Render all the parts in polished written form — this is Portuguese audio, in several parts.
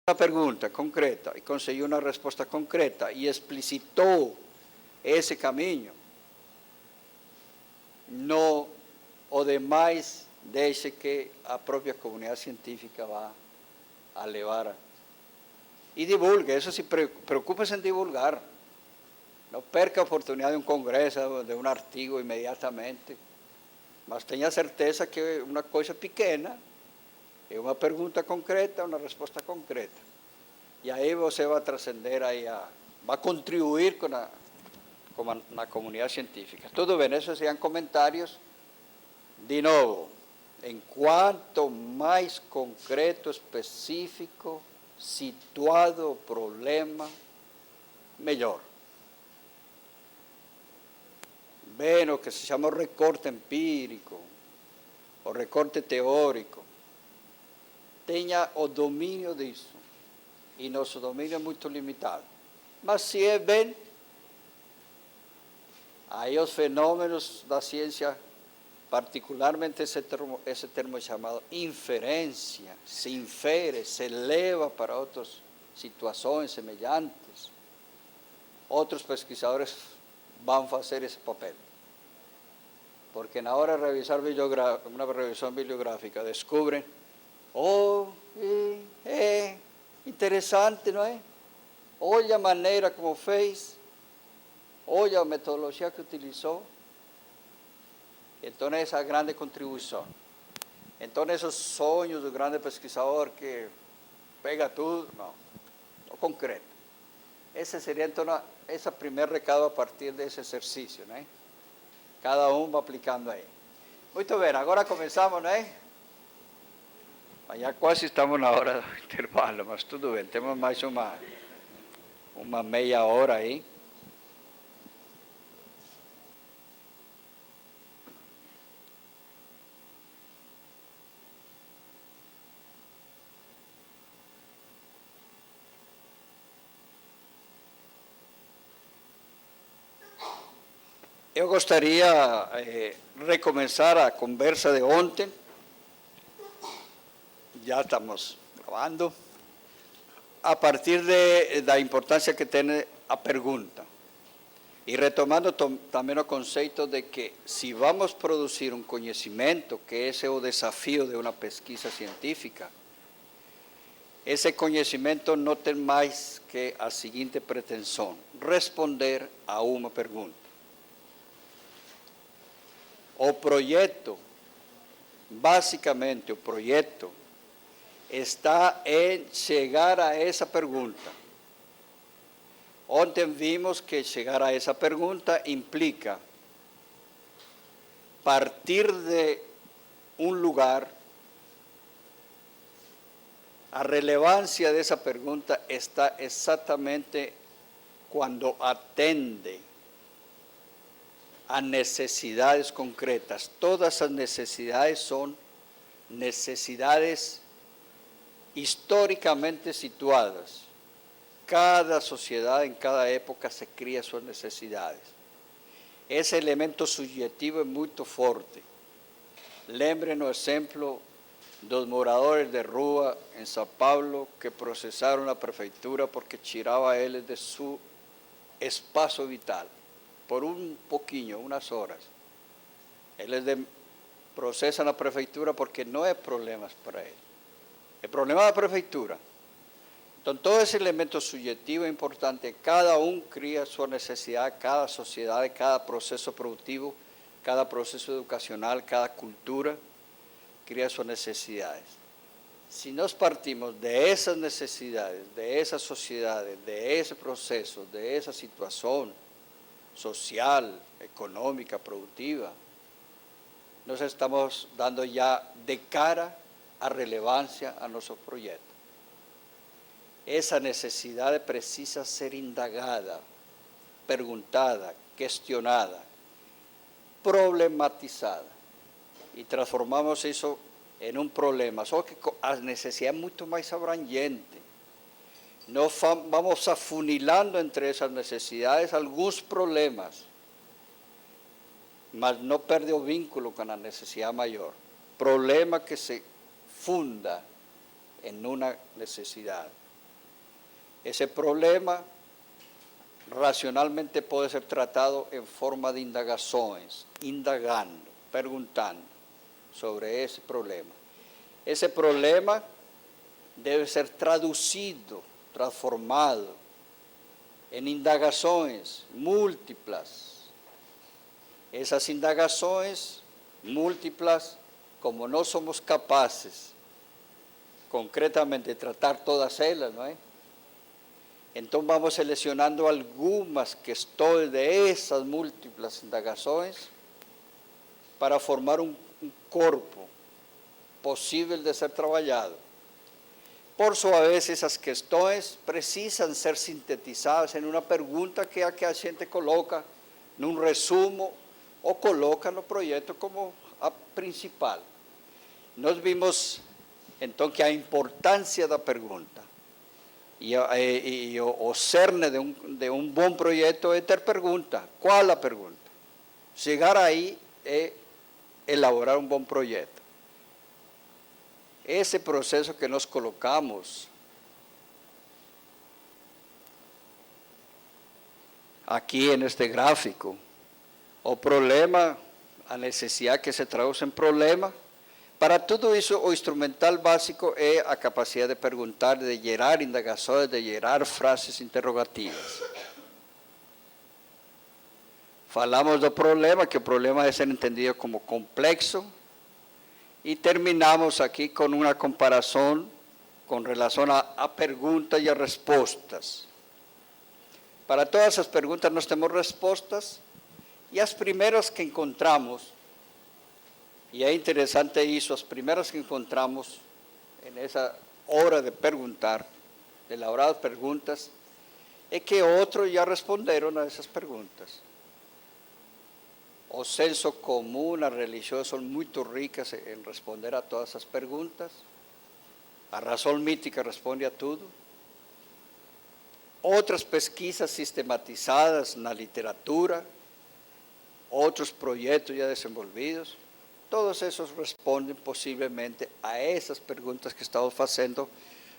una pregunta concreta y consiguió una respuesta concreta y explicitó ese camino. No, o demais, deixe que a própria comunidade científica vá a levar. E divulgue, isso se preocupe-se em divulgar. Não perca a oportunidade de um congresso, de um artigo imediatamente, mas tenha certeza que é uma coisa pequena, é uma pergunta concreta, uma resposta concreta. E aí você vai transcender, aí vai contribuir com a comunidade científica. Tudo bem, esses seriam comentários. De novo, em quanto mais concreto, específico, situado o problema, melhor. Bem, o que se chama o recorte empírico, o recorte teórico, tenha o domínio disso. E nosso domínio é muito limitado. Mas se é bem, aí os fenômenos da ciência, particularmente esse termo chamado inferência, se infere, se leva para outras situações semelhantes. Outros pesquisadores vão fazer esse papel. Porque na hora de revisar uma revisão bibliográfica, descobrem, é interessante, não é? Olha a maneira como fez, olha a metodologia que utilizou. Então, essa grande contribuição. Então, esses sonhos do grande pesquisador que pega tudo, não concreto. Esse seria, então, esse primeiro recado a partir desse exercício, né? Cada um vai aplicando aí. Muito bem, agora começamos, né? Já quase estamos na hora do intervalo, mas tudo bem, temos mais uma meia hora aí. Eu gostaria de recomeçar a conversa de ontem. Já estamos gravando. A partir da importância que tem a pergunta. E retomando também o conceito de que se vamos produzir um conhecimento, que esse é o desafio de uma pesquisa científica, esse conhecimento não tem mais que a seguinte pretensão: responder a uma pergunta. O projeto, basicamente o projeto, está em chegar a essa pergunta. Ontem vimos que chegar a essa pergunta implica partir de um lugar. A relevância dessa pergunta está exatamente quando atende a necessidades concretas. Todas as necessidades são necessidades historicamente situadas. Cada sociedade, em cada época, se cria suas necessidades. Esse elemento subjetivo é muito forte. Lembrem o exemplo dos moradores de rua em São Paulo que processaram a prefeitura porque tirava eles de seu espaço vital. Por um pouquinho, umas horas. Eles processam a prefeitura porque não é problemas para eles. É problema da prefeitura. Então, todo esse elemento subjetivo é importante. Cada um cria sua necessidade, cada sociedade, cada processo produtivo, cada processo educacional, cada cultura cria suas necessidades. Se nós partimos dessas necessidades, dessa sociedade, desse processo, dessa situação social, econômica, produtiva, nós estamos dando já de cara a relevância a nosso projeto. Essa necessidade precisa ser indagada, perguntada, questionada, problematizada. E transformamos isso em um problema. Só que a necessidade é muito mais abrangente. Nós vamos afunilando entre essas necessidades alguns problemas, mas não perde o vínculo com a necessidade maior. Problema que se funda em uma necessidade. Esse problema racionalmente pode ser tratado em forma de indagações, indagando, perguntando sobre esse problema. Esse problema deve ser traduzido, transformado em indagações múltiplas. Essas indagações múltiplas, como não somos capazes concretamente de tratar todas elas, não é? Então vamos selecionando algumas questões de essas múltiplas indagações para formar um corpo possível de ser trabalhado. Por sua vez, essas questões precisam ser sintetizadas em uma pergunta que é a que a gente coloca num resumo ou coloca no projeto como a principal. Nós vimos, então, que a importância da pergunta e o cerne de um bom projeto é ter pergunta. Qual a pergunta? Chegar aí é elaborar um bom projeto. Esse processo que nós colocamos aqui neste gráfico, o problema, a necessidade que se traduz em problema, para tudo isso o instrumental básico é a capacidade de perguntar, de gerar indagações, de gerar frases interrogativas. Falamos do problema, que o problema deve ser entendido como complexo, e terminamos aqui com uma comparação com relação a perguntas e a respostas. Para todas as perguntas nós temos respostas, e as primeiras que encontramos, e é interessante isso, as primeiras que encontramos nessa hora de perguntar, de elaborar perguntas, é que outros já responderam a essas perguntas. O senso comum, a religião são muito ricas em responder a todas as perguntas. A razão mítica responde a tudo. Outras pesquisas sistematizadas na literatura, outros projetos já desenvolvidos, todos esses respondem possivelmente a essas perguntas que estamos fazendo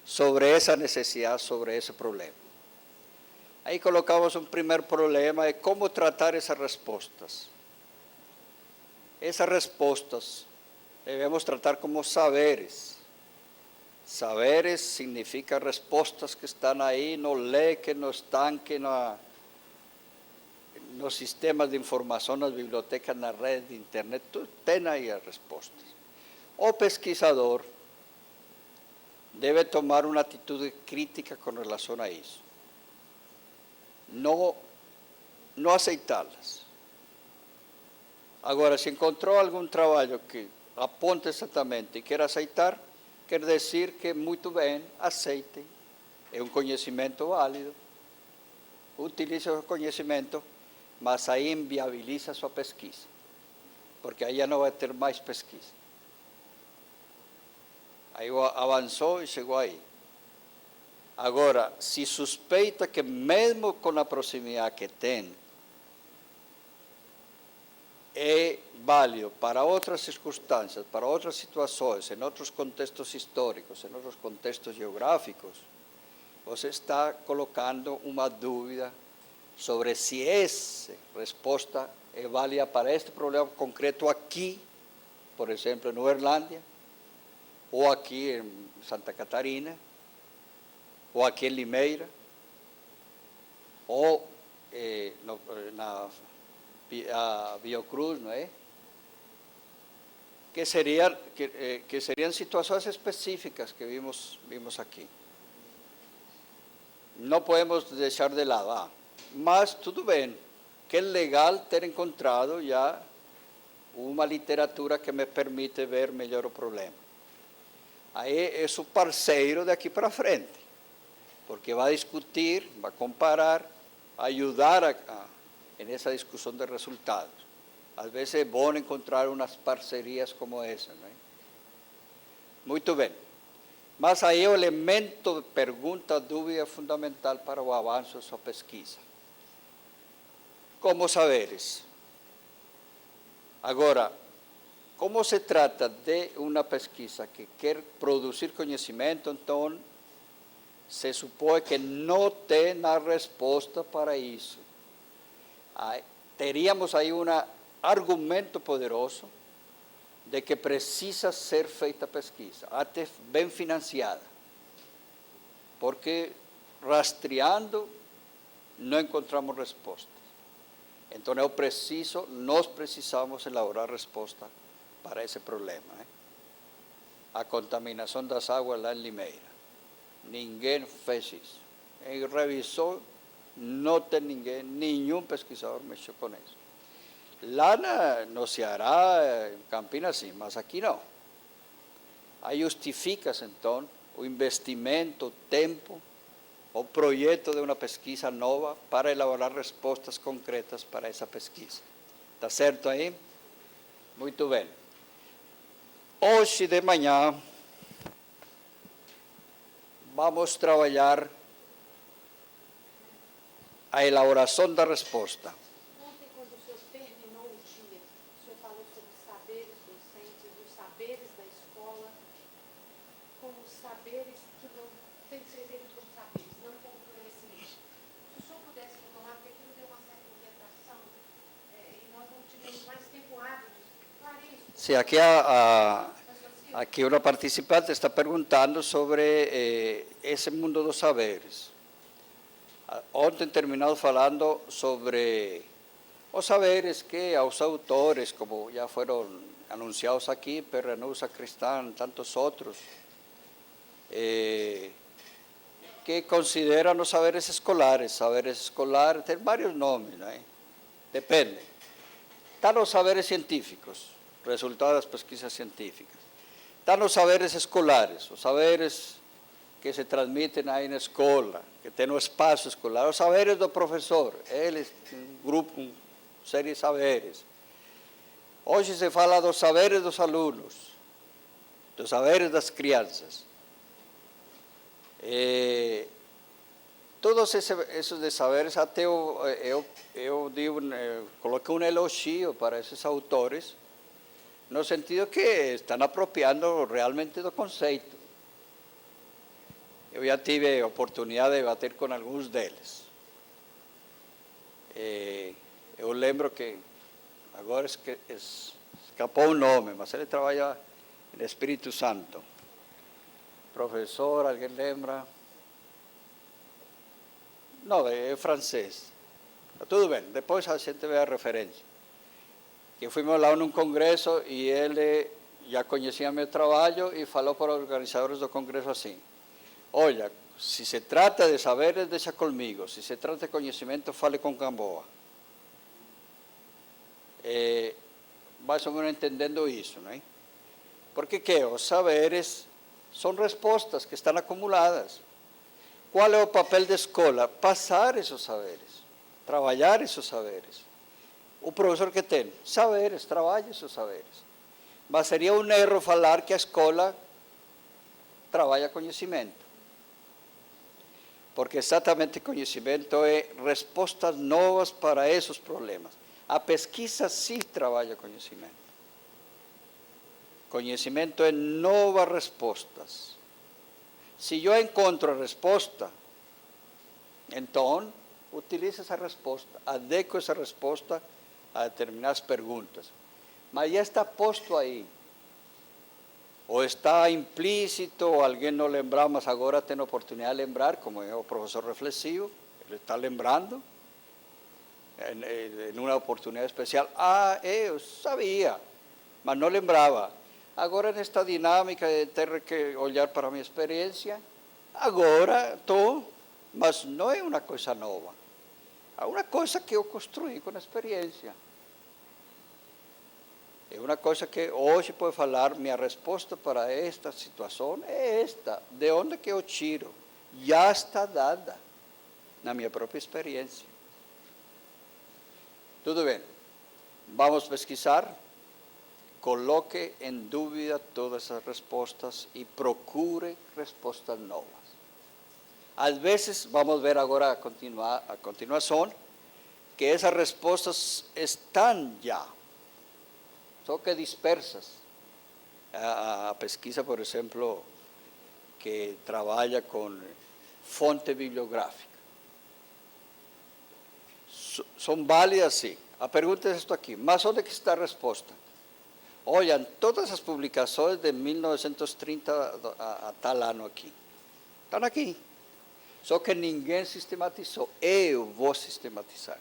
sobre essa necessidade, sobre esse problema. Aí colocamos um primeiro problema, é como tratar essas respostas. Essas respostas devemos tratar como saberes. Saberes significa respostas que estão aí no leque, no estanque, nos sistemas de informação, nas bibliotecas, na rede de internet, tudo tem aí as respostas. O pesquisador deve tomar uma atitude crítica com relação a isso. Não aceitá-las. Agora, se encontrou algum trabalho que aponta exatamente e quer aceitar, quer dizer que muito bem, aceite. É um conhecimento válido. Utilize o conhecimento, mas aí inviabiliza a sua pesquisa, porque aí já não vai ter mais pesquisa. Aí avançou e chegou aí. Agora, se suspeita que mesmo com a proximidade que tem, é válido para outras circunstâncias, para outras situações, em outros contextos históricos, em outros contextos geográficos, você está colocando uma dúvida sobre se essa resposta é válida para este problema concreto aqui, por exemplo, em Uberlândia, ou aqui em Santa Catarina, ou aqui em Limeira, ou a Biocruz, não é? Que seriam situações específicas que vimos aqui. Não podemos deixar de lado, mas tudo bem, que é legal ter encontrado já uma literatura que me permite ver melhor o problema. Aí é o parceiro daqui para frente, porque vai discutir, vai comparar, ajudar nessa discussão de resultados. Às vezes é bom encontrar umas parcerias como essa, não é? Muito bem. Mas aí o elemento de pergunta, dúvida é fundamental para o avanço da sua pesquisa. Como saberes? Agora, como se trata de uma pesquisa que quer produzir conhecimento, então se supõe que não tem a resposta para isso. Teríamos aí um argumento poderoso de que precisa ser feita pesquisa, até bem financiada, porque rastreando não encontramos respostas. Então nós precisamos elaborar resposta para esse problema. A contaminação das águas lá em Limeira. Ninguém fez isso. Ele revisou, não tem ninguém, nenhum pesquisador mexeu com isso. Lá no Ceará, em Campinas, sim, mas aqui não. Aí justifica-se, então, o investimento, o tempo, o projeto de uma pesquisa nova para elaborar respostas concretas para essa pesquisa. Está certo aí? Muito bem. Hoje de manhã, vamos trabalhar a elaboração da resposta. Ontem, quando o senhor terminou o dia, o senhor falou sobre os saberes docentes, os saberes da escola, como saberes que não tem que ser entendido como saberes, não como conhecimento. Se o senhor pudesse retomar, porque aquilo deu uma certa inquietação, e nós não tivemos mais tempo hábil de explicar isso. Sim, aqui uma participante está perguntando sobre esse mundo dos saberes. Ontem terminamos falando sobre os saberes que aos autores, como já foram anunciados aqui, Perrenú, Sacristán, tantos outros, que consideram os saberes escolares. Saberes escolares tem vários nomes, né? Depende. Estão os saberes científicos, resultado das pesquisas científicas. Estão os saberes escolares, os saberes que se transmitem aí na escola, que tem um espaço escolar, os saberes do professor, eles, um grupo, uma série de saberes. Hoje se fala dos saberes dos alunos, dos saberes das crianças. Todos esses de saberes, até eu coloquei um elogio para esses autores, no sentido que estão apropriando realmente do conceito. Eu já tive a oportunidade de debater com alguns deles. Eu lembro que, agora escapou o nome, mas ele trabalha no Espírito Santo. Professor, alguém lembra? Não, é francês. Tudo bem, depois a gente vê a referência. Que fomos lá num congresso e ele já conhecia meu trabalho e falou para os organizadores do congresso assim: olha, se se trata de saberes, deixa comigo. Se se trata de conhecimento, fale com Gamboa. Mais ou menos entendendo isso, não é? Porque os saberes são respostas que estão acumuladas. Qual é o papel da escola? Passar esses saberes, trabalhar esses saberes. O professor que tem saberes, trabalha esses saberes. Mas seria um erro falar que a escola trabalha conhecimento. Porque exatamente conhecimento é respostas novas para esses problemas. A pesquisa sim trabalha conhecimento. Conhecimento é novas respostas. Se eu encontro a resposta, então utilizo essa resposta, adequo essa resposta a determinadas perguntas. Mas já está posto aí. Ou está implícito, ou alguém não lembrava, mas agora tem a oportunidade de lembrar, como é o professor reflexivo, ele está lembrando, em uma oportunidade especial. Eu sabia, mas não lembrava. Agora, nesta dinâmica de ter que olhar para a minha experiência, agora estou, mas não é uma coisa nova. É uma coisa que eu construí com a experiência. É uma coisa que hoje pode falar, minha resposta para esta situação é esta. De onde que eu tiro? Já está dada na minha própria experiência. Tudo bem. Vamos pesquisar. Coloque em dúvida todas as respostas e procure respostas novas. Às vezes, vamos ver agora a continuação, que essas respostas estão já, só que dispersas. A pesquisa, por exemplo, que trabalha com fonte bibliográfica. Son válidas, sí. A pergunta é esto aqui, mas onde que está a resposta? Olhem, todas as publicações de 1930 a tal ano aqui. Estão aqui. Só que ninguém sistematizou. Eu vou sistematizar.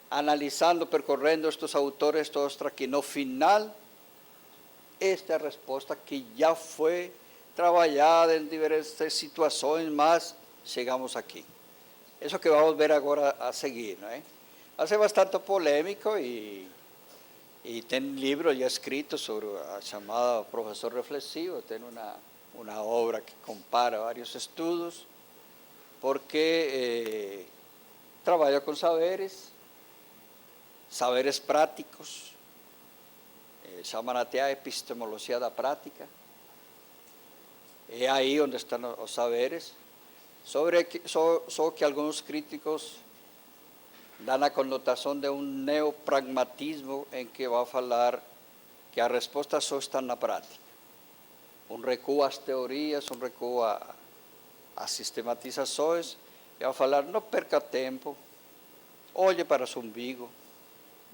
Analisando, percorrendo estes autores todos aqui. No final, esta é a resposta que já foi trabalhada em diversas situações, mas chegamos aqui. Isso que vamos ver agora a seguir, não é? Vai ser bastante polêmico e tem livros já escritos sobre a chamada professor reflexivo, tem uma obra que compara vários estudos, porque trabalha com saberes práticos, chamam até a epistemologia da prática, é aí onde estão os saberes, só que alguns críticos dão a conotação de um neopragmatismo em que vai falar que a resposta só está na prática. Um recuo às teorias, um recuo às sistematizações, e vai falar, não perca tempo, olhe para o seu umbigo,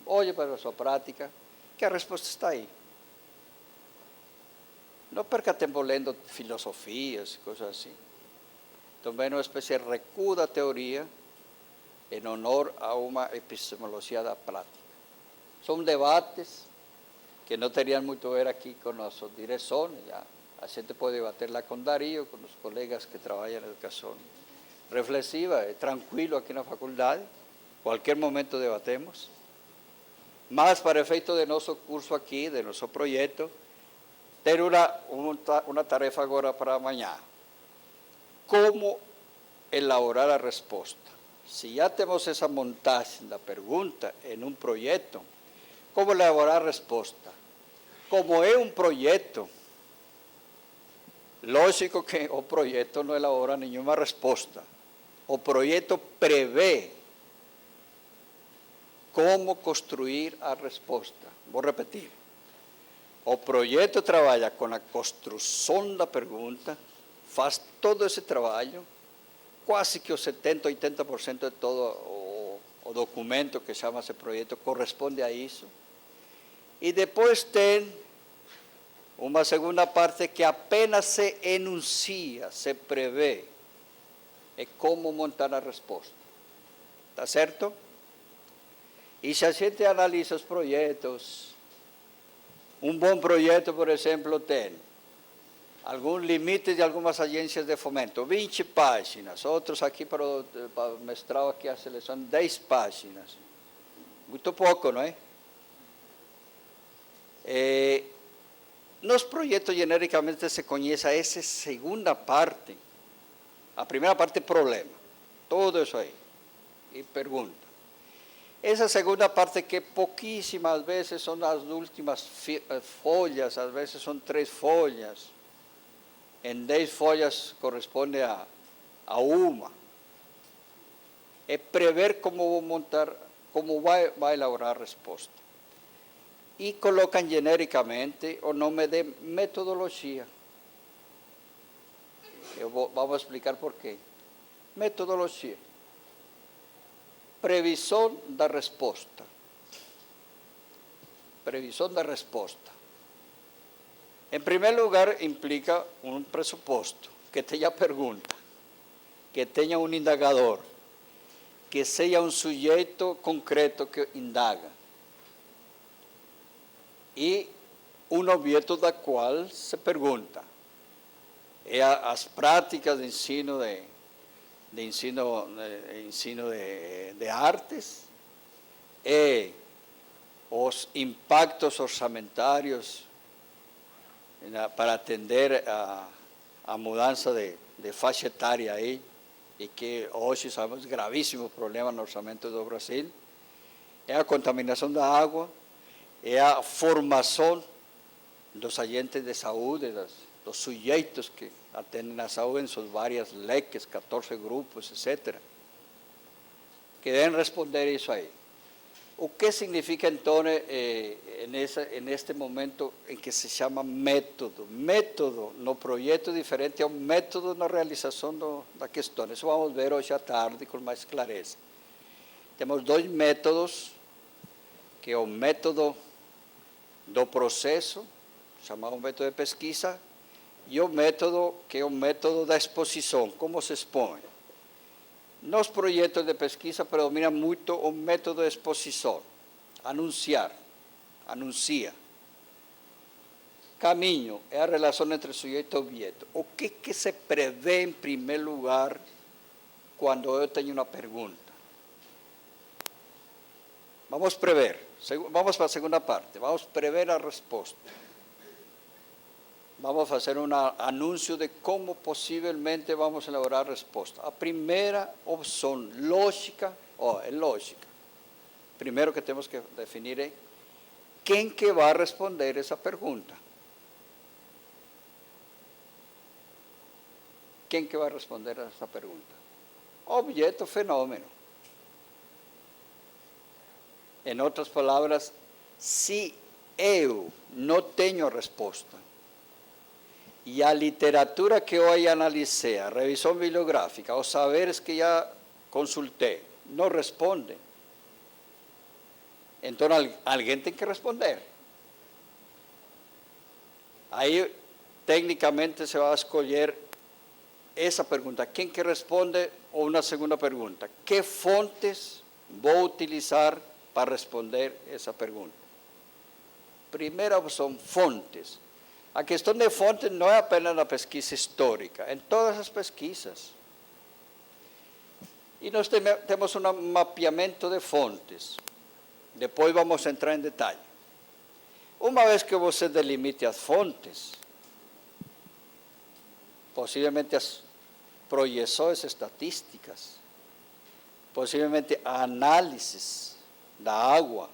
olhe para a sua prática, que a resposta está aí. Não perca tempo lendo filosofias e coisas assim. Também uma espécie de recuo da teoria em honor a uma epistemologia da prática. São debates que não teriam muito a ver aqui com nossas direções. A gente pode debater lá com Darío, com os colegas que trabalham na educação reflexiva, é tranquilo aqui na faculdade, qualquer momento debatemos. Mas, para efeito de nosso curso aqui, de nosso projeto, ter uma tarefa agora para amanhã. Como elaborar a resposta? Se já temos essa montagem da pergunta em um projeto, como elaborar a resposta? Como é um projeto, lógico que o projeto não elabora nenhuma resposta. O projeto prevê como construir a resposta. Vou repetir. O projeto trabalha com a construção da pergunta, faz todo esse trabalho, quase que o 70%, 80% de todo o documento que chama-se projeto corresponde a isso. E depois tem uma segunda parte que apenas se enuncia, se prevê, é como montar a resposta. Está certo? E se a gente analisa os projetos, um bom projeto, por exemplo, tem alguns limites de algumas agências de fomento, 20 páginas, outros aqui para o mestrado, aqui a seleção, 10 páginas. Muito pouco, não é? Nos projetos, genericamente, se conhece essa segunda parte. A primeira parte é problema, tudo isso aí, e pergunta. Essa segunda parte, que pouquíssimas vezes são as últimas folhas, às vezes são 3 folhas, em 10 folhas corresponde a uma. É prever como vou montar, como vai elaborar a resposta. E colocam genericamente o nome de metodologia. Vamos explicar por quê. Metodologia. Previsão da resposta. Previsão da resposta. Em primeiro lugar, implica um pressuposto, que tenha pergunta, que tenha um indagador, que seja um sujeito concreto que indaga. E um objeto da qual se pergunta. É as práticas de ensino de artes, é os impactos orçamentários para atender a mudança de faixa etária aí, e que hoje sabemos gravíssimo problema no orçamento do Brasil, é a contaminação da água, é a formação dos agentes de saúde, dos sujeitos que atendem a saúde em suas várias leques, 14 grupos, etc., que devem responder isso aí. O que significa então en este momento em que se chama método? Método no projeto diferente é um método na realização da questão. Isso vamos ver hoje à tarde com mais clareza. Temos dois métodos, que é o método do processo, chamado método de pesquisa, e o método que é o método da exposição, como se expõe. Nos projetos de pesquisa predomina muito o método de exposição, anunciar, anuncia. Caminho é a relação entre sujeito e objeto. O que se prevê em primeiro lugar quando eu tenho uma pergunta? Vamos prever, vamos para a segunda parte, vamos prever a resposta. Vamos fazer um anúncio de como possivelmente vamos elaborar a resposta. A primeira opção, lógica, é lógica. Primeiro que temos que definir é quem que vai responder essa pergunta. Quem que vai responder essa pergunta? Objeto, fenômeno. Em outras palavras, se eu não tenho a resposta, e a literatura que eu analisei, a revisão bibliográfica, os saberes que já consultei, não respondem, então alguém tem que responder. Aí, tecnicamente, se vai escolher essa pergunta, quem que responde, ou uma segunda pergunta, que fontes vou utilizar para responder essa pergunta? Primeira opção, fontes. A questão de fontes não é apenas na pesquisa histórica, em todas as pesquisas. E nós temos um mapeamento de fontes. Depois vamos entrar em detalhe. Uma vez que você delimite as fontes, possivelmente as projeções estatísticas, possivelmente a análises da água,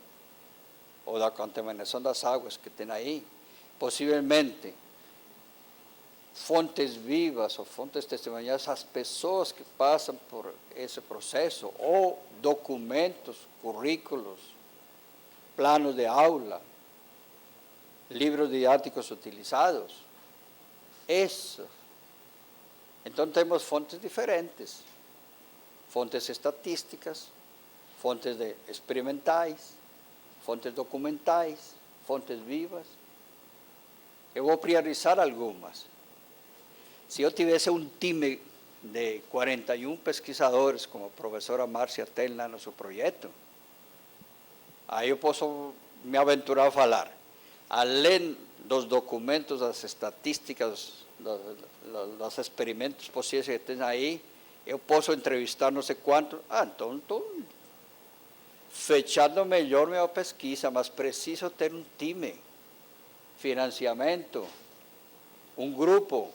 ou da contaminação das águas que tem aí, possivelmente fontes vivas ou fontes testemunhais, as pessoas que passam por esse processo, ou documentos, currículos, planos de aula, livros didáticos utilizados. Isso. Então temos fontes diferentes, fontes estatísticas, fontes experimentais, fontes documentais, fontes vivas. Eu vou priorizar algumas. Se eu tivesse um time de 41 pesquisadores, como a professora Márcia tem lá no seu projeto, aí eu posso me aventurar a falar. Além dos documentos, das estatísticas, dos experimentos possíveis que tem aí, eu posso entrevistar não sei quantos. Então estou fechando melhor minha pesquisa, mas preciso ter um time. Financiamento, um grupo.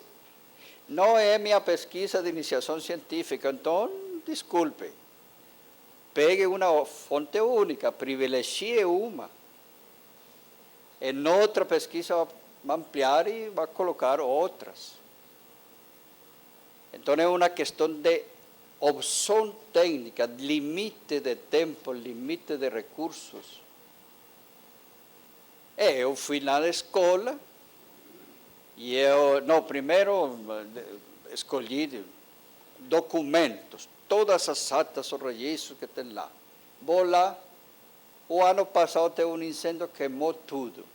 Não é minha pesquisa de iniciação científica, então, desculpe. Pegue uma fonte única, privilegie uma. Em outra pesquisa, vai ampliar e vai colocar outras. Então, é uma questão de opção técnica, limite de tempo, limite de recursos. Eu fui lá na escola e primeiro escolhi documentos, todas as atas ou registros que tem lá. Vou lá, o ano passado teve um incêndio, queimou tudo.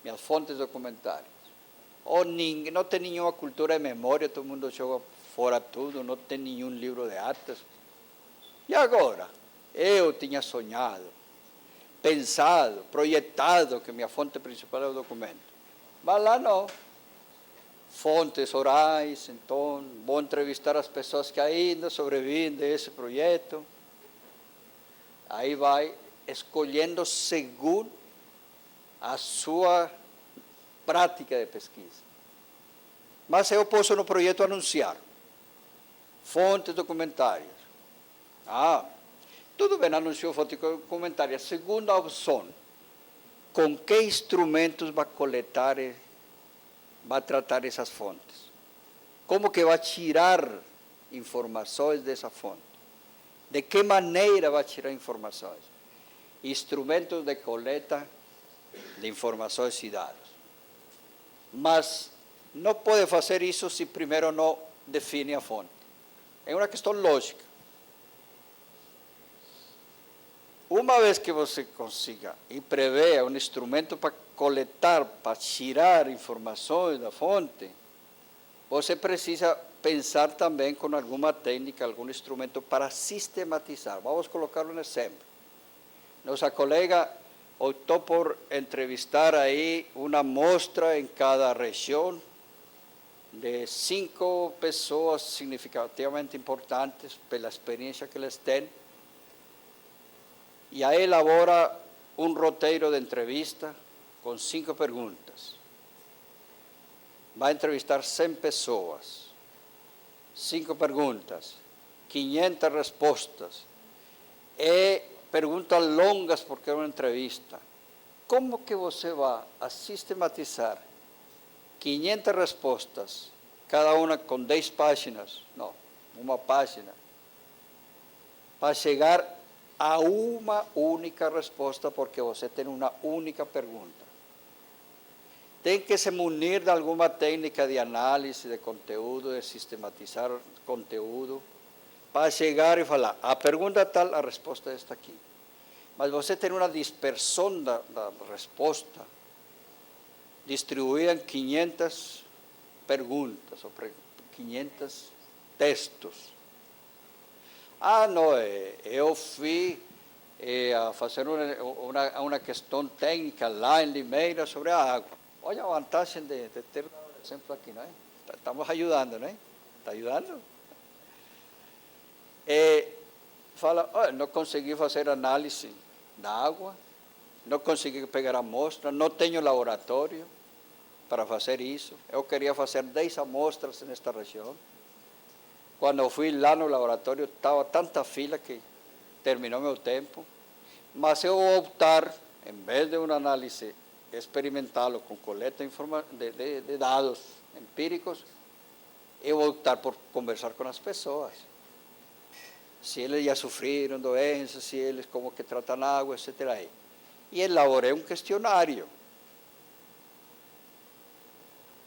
Minhas fontes documentárias. Não tem nenhuma cultura de memória, todo mundo joga fora tudo, não tem nenhum livro de atas. E agora? Eu tinha sonhado, pensado, projetado que minha fonte principal é o documento. Mas lá não. Fontes orais, então, vou entrevistar as pessoas que ainda sobrevivem desse projeto. Aí vai escolhendo segundo a sua prática de pesquisa. Mas eu posso no projeto anunciar fontes documentárias. Tudo bem, anunciou fonte documentária. Segunda opção, com que instrumentos vai coletar, vai tratar essas fontes? Como que vai tirar informações dessa fonte? De que maneira vai tirar informações? Instrumentos de coleta de informações e dados. Mas não pode fazer isso se primeiro não define a fonte. É uma questão lógica. Uma vez que você consiga e prevê um instrumento para coletar, para tirar informações da fonte, você precisa pensar também com alguma técnica, algum instrumento para sistematizar. Vamos colocar um exemplo. Nossa colega optou por entrevistar aí uma amostra em cada região de 5 pessoas significativamente importantes pela experiência que eles têm, e aí elabora um roteiro de entrevista com 5 perguntas. Vai entrevistar 100 pessoas, 5 perguntas, 500 respostas, e perguntas longas porque é uma entrevista. Como que você vai a sistematizar 500 respostas, cada uma com 10 páginas, não, uma página, para chegar a uma única resposta, porque você tem uma única pergunta? Tem que se munir de alguma técnica de análise de conteúdo, de sistematizar conteúdo, para chegar e falar, a pergunta tal, a resposta está aqui. Mas você tem uma dispersão da resposta, distribuída em 500 perguntas, ou 500 textos. Não, eu fui a fazer uma questão técnica lá em Limeira sobre a água. Olha a vantagem de ter um exemplo aqui, não é? Estamos ajudando, não é? Está ajudando? Fala, não consegui fazer análise da água, não consegui pegar amostra, não tenho laboratório para fazer isso. Eu queria fazer 10 amostras nesta região. Quando eu fui lá no laboratório, estava tanta fila que terminou meu tempo. Mas eu vou optar, em vez de uma análise experimental com coleta de dados empíricos, eu vou optar por conversar com as pessoas. Se eles já sofreram doenças, se eles como que tratam água, etc. E elaborei um questionário.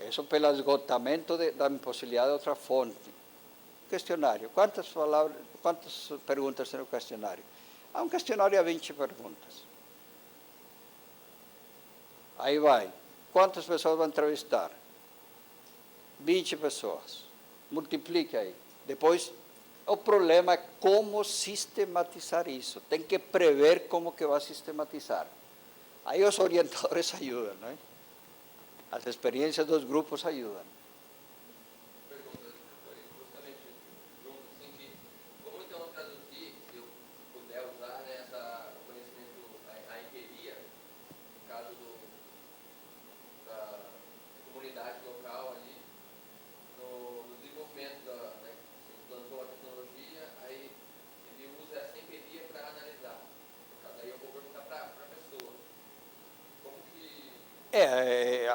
Isso pelo esgotamento da impossibilidade de outra fonte. Questionário. Quantas perguntas tem o questionário? Um questionário a 20 perguntas. Aí vai. Quantas pessoas vão entrevistar? 20 pessoas. Multiplique aí. Depois, o problema é como sistematizar isso. Tem que prever como que vai sistematizar. Aí os orientadores ajudam, não é? As experiências dos grupos ajudam.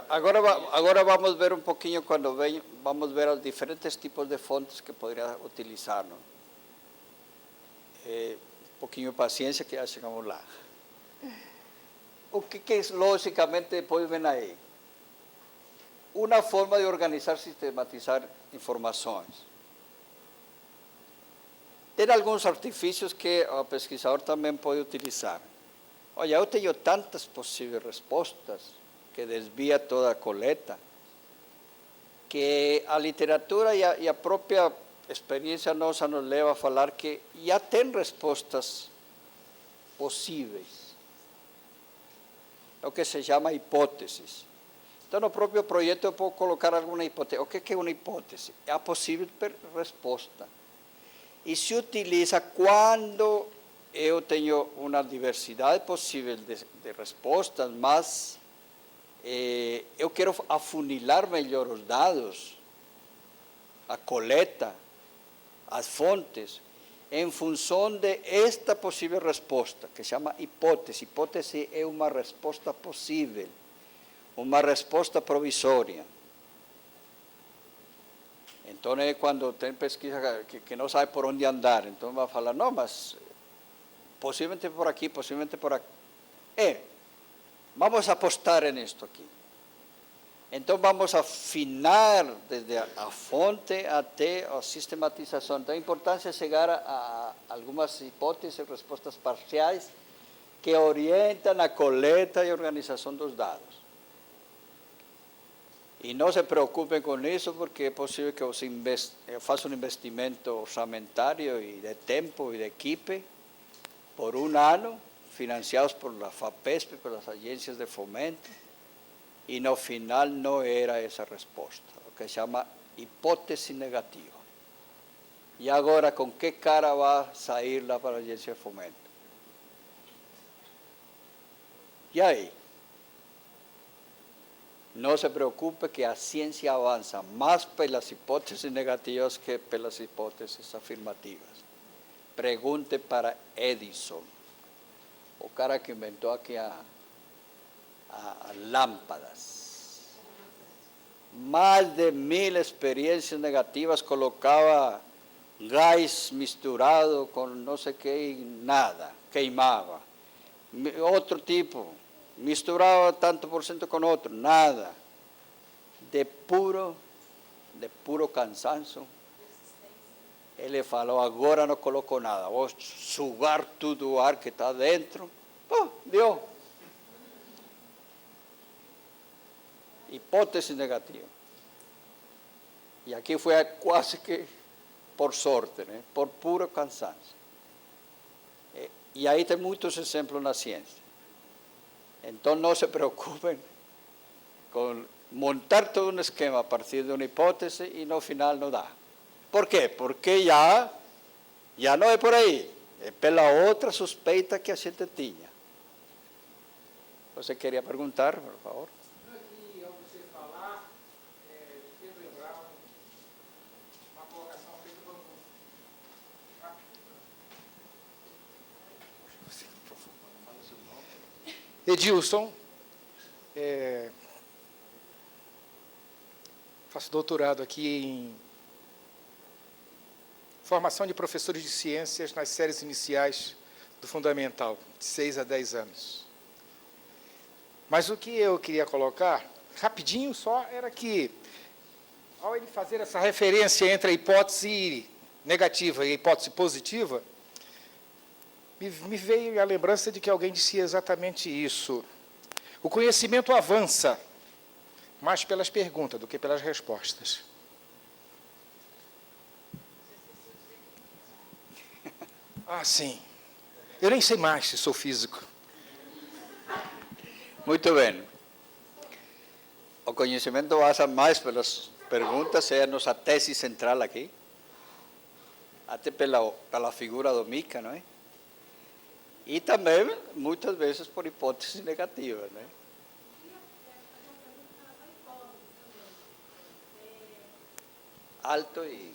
Agora vamos ver um pouquinho, quando venha, vamos ver os diferentes tipos de fontes que poderia utilizar. Não? Um pouquinho de paciência que já chegamos lá. O que logicamente depois vem aí? Uma forma de organizar, sistematizar informações. Tem alguns artifícios que o pesquisador também pode utilizar. Olha, eu tenho tantas possíveis respostas que desvia toda a coleta, que a literatura e a própria experiência nossa nos leva a falar que já tem respostas possíveis, o que se chama hipóteses. Então, no próprio projeto eu posso colocar alguma hipótese. O que é uma hipótese? É a possível resposta. E se utiliza quando eu tenho uma diversidade possível de respostas, mas eu quero afunilar melhor os dados, a coleta, as fontes, em função de esta possível resposta, que se chama hipótese. Hipótese é uma resposta possível, uma resposta provisória. Entonces, cuando tem pesquisa que no sabe por dónde andar, entonces va a falar, no, mas posiblemente por aquí, posiblemente por aquí. Vamos a apostar en esto aquí. Entonces vamos a afinar desde a fonte até a sistematização. Então a importância é chegar a algumas hipóteses e respostas parciais que orientam a coleta e organização dos dados. E não se preocupem com isso, porque é possível que você faça um investimento orçamentário e de tempo e de equipe por um ano, financiados por la FAPESP, por las agências de fomento, e no final não era essa resposta, o que se chama hipótese negativa. E agora, com que cara vai sair lá para a agência de fomento? E aí? Não se preocupe que a ciência avança mais pelas hipóteses negativas que pelas hipóteses afirmativas. Pergunte para Edison, o cara que inventou aqui as lâmpadas. Mais de 1000 experiências negativas, colocava gás misturado com não sei o que e nada, queimava. Outro tipo, misturava tanto por cento com outro, nada. De puro cansaço, ele falou, agora não coloco nada, vou sugar tudo o ar que está dentro. Pô, deu. Hipótese negativa. E aqui foi quase que por sorte, né? Por puro cansaço. E aí tem muitos exemplos na ciência. Então não se preocupem com montar todo um esquema a partir de uma hipótese e no final não dá. Por quê? Porque já não é por aí, é pela outra suspeita que a gente tinha. Você queria perguntar, por favor? Aqui, ao você falar, fez lembrar uma colocação feita por Edilson, faço doutorado aqui em formação de professores de ciências nas séries iniciais do Fundamental, de 6 a 10 anos. Mas o que eu queria colocar, rapidinho só, era que, ao ele fazer essa referência entre a hipótese negativa e a hipótese positiva, me veio a lembrança de que alguém disse exatamente isso. O conhecimento avança mais pelas perguntas do que pelas respostas. Ah, sim. Eu nem sei mais se sou físico. Muito bem. O conhecimento avança mais pelas perguntas, é a nossa tese central aqui, até pela figura do Mika, não é? E também, muitas vezes, por hipóteses negativas, né? Alto e...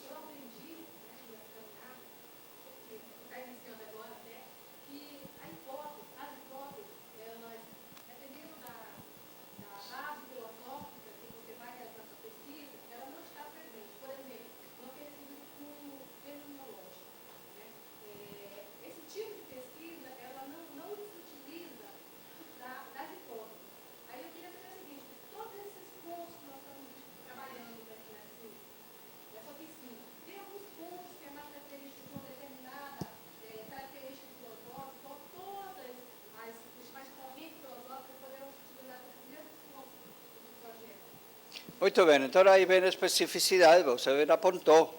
Muito bem, então aí vem a especificidade, você bem apontou.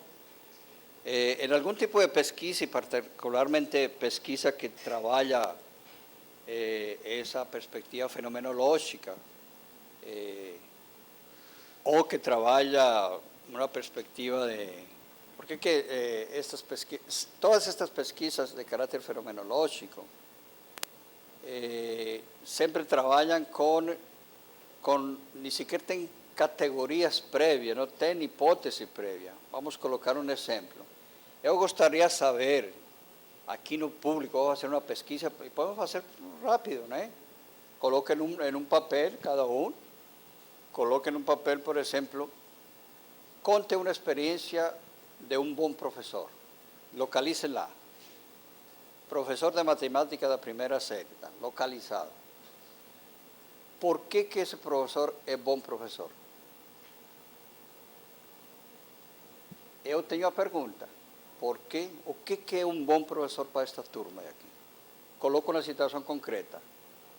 Em algum tipo de pesquisa, e particularmente pesquisa que trabalha essa perspectiva fenomenológica, ou que trabalha uma perspectiva de... Porque todas estas pesquisas de caráter fenomenológico sempre trabalham com nem sequer tem categorias prévias, não tem hipótese prévia. Vamos colocar um exemplo. Eu gostaria de saber, aqui no público, vamos fazer uma pesquisa, e podemos fazer rápido, né? Coloquem em um papel, cada um, coloquem em um papel, por exemplo, conte una experiencia de un buen profesor. Localícenla. Profesor de matemática de primera serie, localizado. ¿Por qué que ese profesor es buen profesor? Eu tenho a pergunta, por quê? O que é um bom professor para esta turma aqui? Coloco uma situação concreta.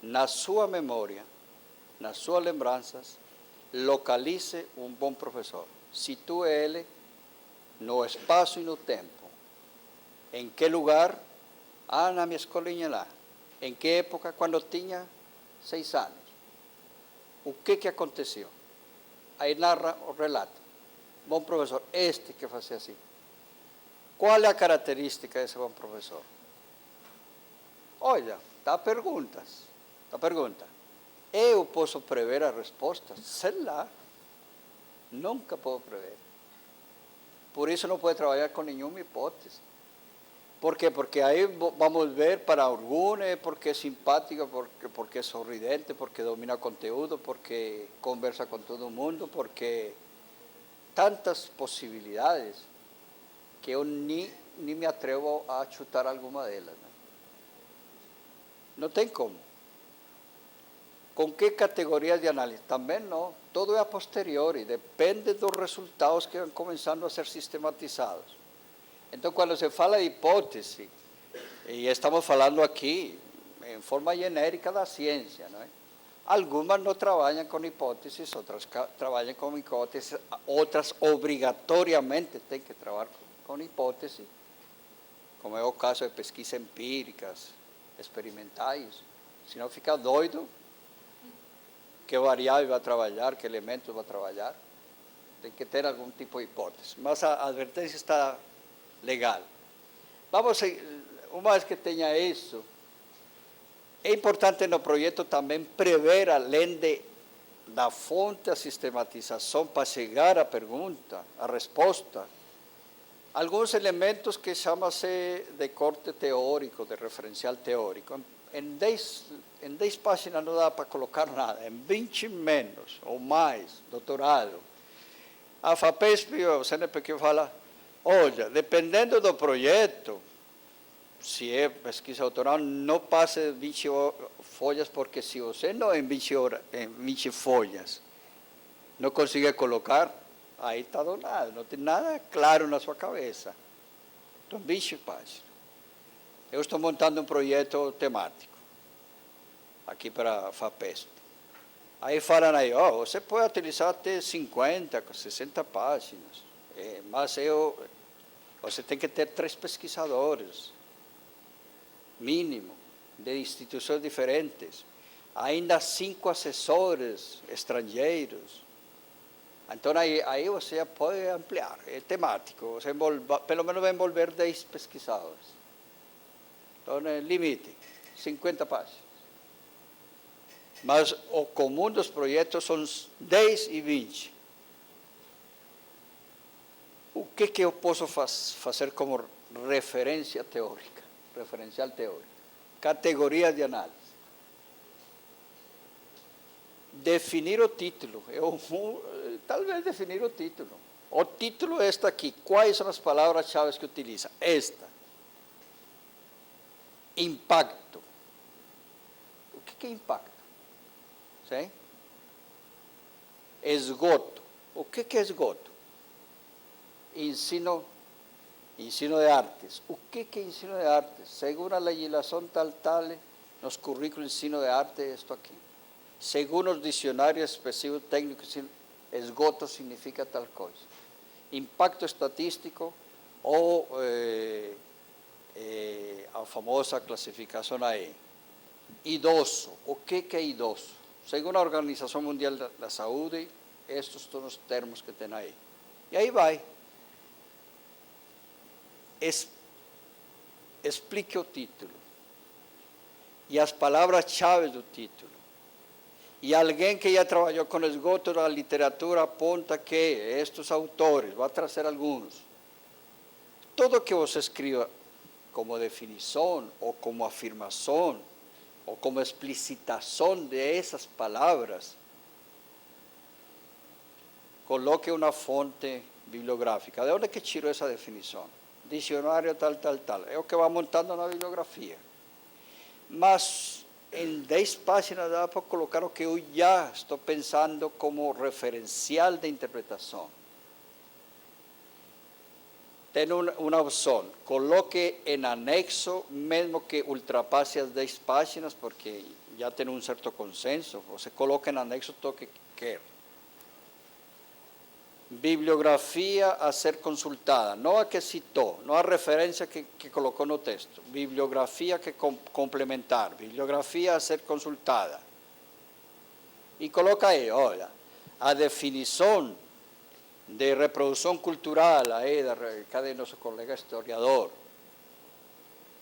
Na sua memória, nas suas lembranças, localize um bom professor. Situe ele no espaço e no tempo. Em que lugar? Ah, na minha escolinha lá. Em que época? Quando tinha 6 anos. O que aconteceu? Aí narra o relato. Bom professor, este que fazia assim. Qual é a característica desse bom professor? Olha, dá perguntas. Dá pergunta. Eu posso prever a resposta? Sei lá. Nunca posso prever. Por isso não pode trabalhar com nenhuma hipótese. ¿Por quê? Porque aí vamos ver para alguns, porque é simpática, porque é sorridente, porque domina conteúdo, porque conversa com todo mundo, porque tantas possibilidades que eu nem me atrevo a chutar alguma delas. Não tem como. Com que categorias de análise? Também não. Todo é a posteriori, depende dos resultados que vão começando a ser sistematizados. Então, quando se fala de hipótese, e estamos falando aqui em forma genérica da ciência, não é? Algumas não trabalham com hipóteses, outras trabalham com hipóteses, outras obrigatoriamente têm que trabalhar com hipóteses, como é o caso de pesquisas empíricas, experimentais. Senão fica doido, que variável vai trabalhar, que elementos vai trabalhar. Tem que ter algum tipo de hipótese. Mas a advertência está legal. Vamos, uma vez que tenha isso, é importante no projeto também prever, além da fonte, a sistematização para chegar à pergunta, à resposta, alguns elementos que chamam-se de corte teórico, de referencial teórico. Em 10 páginas não dá para colocar nada, em 20 menos ou mais, doutorado. A FAPESP, o CNPq fala, olha, dependendo do projeto, se é pesquisa doutoral, não passe 20 folhas, porque se você não em 20 folhas não conseguir colocar, aí está donado, não tem nada claro na sua cabeça. Então, 20 páginas. Eu estou montando um projeto temático, aqui para a FAPESP. Aí falam aí, você pode utilizar até 50, 60 páginas, mas você tem que ter 3 pesquisadores, mínimo, de instituições diferentes, ainda 5 assessores estrangeiros. Então, aí você pode ampliar, é temático, você pelo menos vai envolver 10 pesquisadores. Então, limite, 50 páginas. Mas o comum dos projetos são 10 e 20. O que eu posso fazer como referência teórica, referencial teórico? Categorias de análise. Definir o título, talvez definir o título. O título é este aqui. Quais são as palavras-chave que utiliza? Esta. Impacto. O que é impacto? Sim? Esgoto. O que é esgoto? Ensino de artes. O que é ensino de artes? Segundo a legislação tal, nos currículos de ensino de arte, é isto aqui. Segundo os dicionários específicos técnicos, esgoto significa tal coisa. Impacto estatístico ou a famosa classificação aí. Idoso. O que é idoso? Segundo a Organização Mundial da Saúde, estes são os termos que tem aí. E aí vai. Explique o título. E as palavras-chave do título. E alguém que já trabalhou com esgoto da literatura aponta que estes autores, vai trazer alguns. Tudo que você escreva como definição, ou como afirmação, ou como explicitação de essas palavras, coloque uma fonte bibliográfica. ¿De dónde que tirou essa definição? Dicionário tal, tal, tal. É o que vai montando na bibliografia. Mas em 10 páginas dá para colocar o que eu já estou pensando como referencial de interpretação. Tem uma opção, coloque em anexo, mesmo que ultrapasse as 10 páginas, porque já tem um certo consenso, você coloca em anexo tudo o que quer. Bibliografia a ser consultada, não a que citou, não a referência que colocou no texto, bibliografia que complementar, bibliografia a ser consultada. E coloca aí, olha, a definição de reprodução cultural, aí, cadê nosso colega historiador,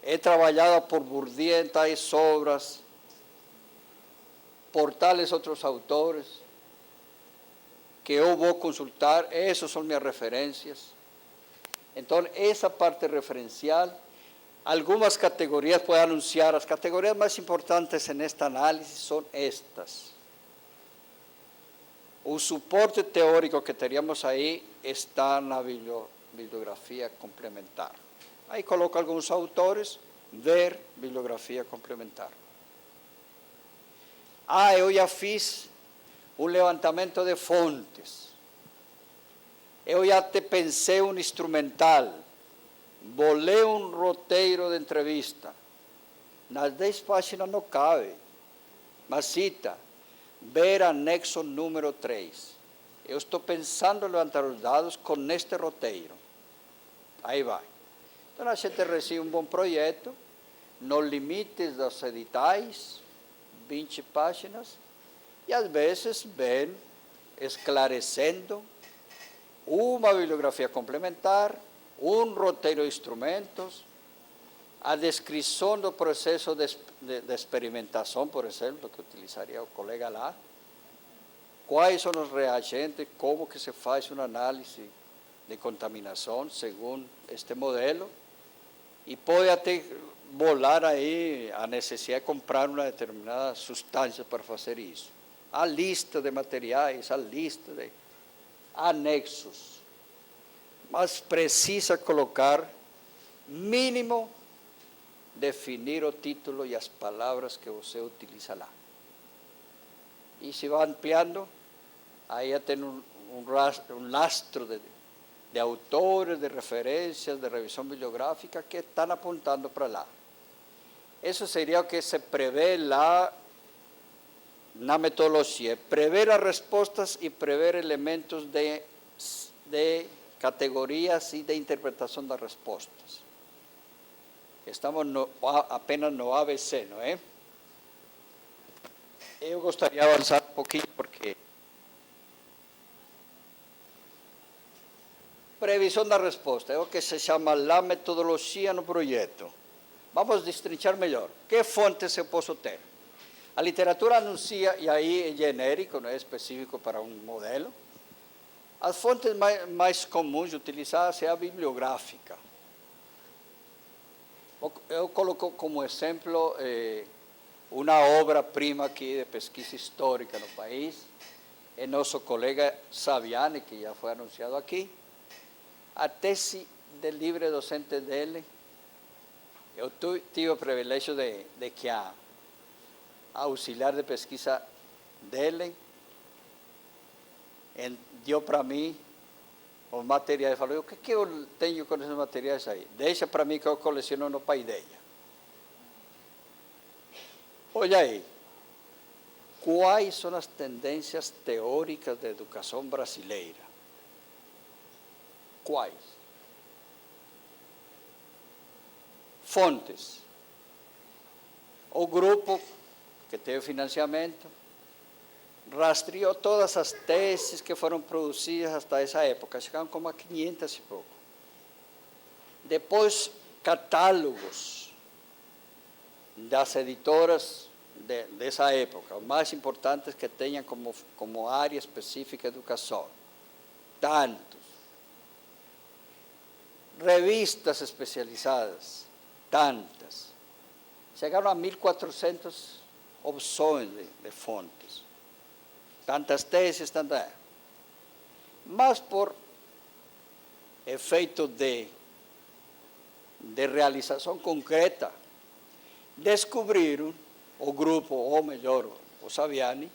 é trabalhada por Bourdieu em tais obras, por tales outros autores, que eu vou consultar, essas são minhas referências. Então, essa parte referencial, algumas categorias, pode anunciar, as categorias mais importantes nesta análise são estas. O suporte teórico que teríamos aí está na bibliografia complementar. Aí coloco alguns autores, ver bibliografia complementar. Eu já fiz um levantamento de fontes. Eu já te pensei um instrumental. Vou ler um roteiro de entrevista. Nas 10 páginas não cabe. Mas cita, ver anexo número 3. Eu estou pensando em levantar os dados com este roteiro. Aí vai. Então a gente recebe um bom projeto, nos limites dos editais, 20 páginas, e às vezes vem esclarecendo uma bibliografia complementar, um roteiro de instrumentos, a descrição do processo de experimentação, por exemplo, que utilizaria o colega lá, quais são os reagentes, como que se faz uma análise de contaminação segundo este modelo, e pode até bolar aí a necessidade de comprar uma determinada substância para fazer isso. A lista de materiais, a lista de anexos, mas precisa colocar, mínimo, definir o título e as palavras que você utiliza lá. E se vai ampliando, aí já tem um lastro de autores, de referências, de revisão bibliográfica que estão apontando para lá. Isso seria o que se prevê lá na metodologia, prever as respostas e prever elementos de categorias e de interpretação das respostas. Estamos apenas no ABC, não é? Eu gostaria de avançar um pouquinho, porque previsão da resposta é o que se chama a metodologia no projeto. Vamos destrinchar melhor. Que fontes eu posso ter? A literatura anuncia, e aí é genérico, não é específico para um modelo. As fontes mais comuns utilizadas é a bibliográfica. Eu coloco como exemplo uma obra-prima aqui de pesquisa histórica no país, é nosso colega Saviani, que já foi anunciado aqui. A tese de livre docente dele, eu tive o privilégio de que a auxiliar de pesquisa dele deu para mim os materiais, falou, o que eu tenho com esses materiais aí? Deixa para mim que eu coleciono no Paideia. Olha aí, quais são as tendências teóricas da educação brasileira? Quais? Fontes. O grupo que teve financiamento rastreou todas as teses que foram produzidas até essa época, chegaram como a 500 e pouco. Depois, catálogos das editoras dessa época, os mais importantes que tenham como área específica de educação. Tantos. Revistas especializadas, tantas. Chegaram a 1.400 opções de fontes. Tantas teses, tantas. Mas por efeito de realização concreta, descobriram, o grupo, ou melhor, o Saviani,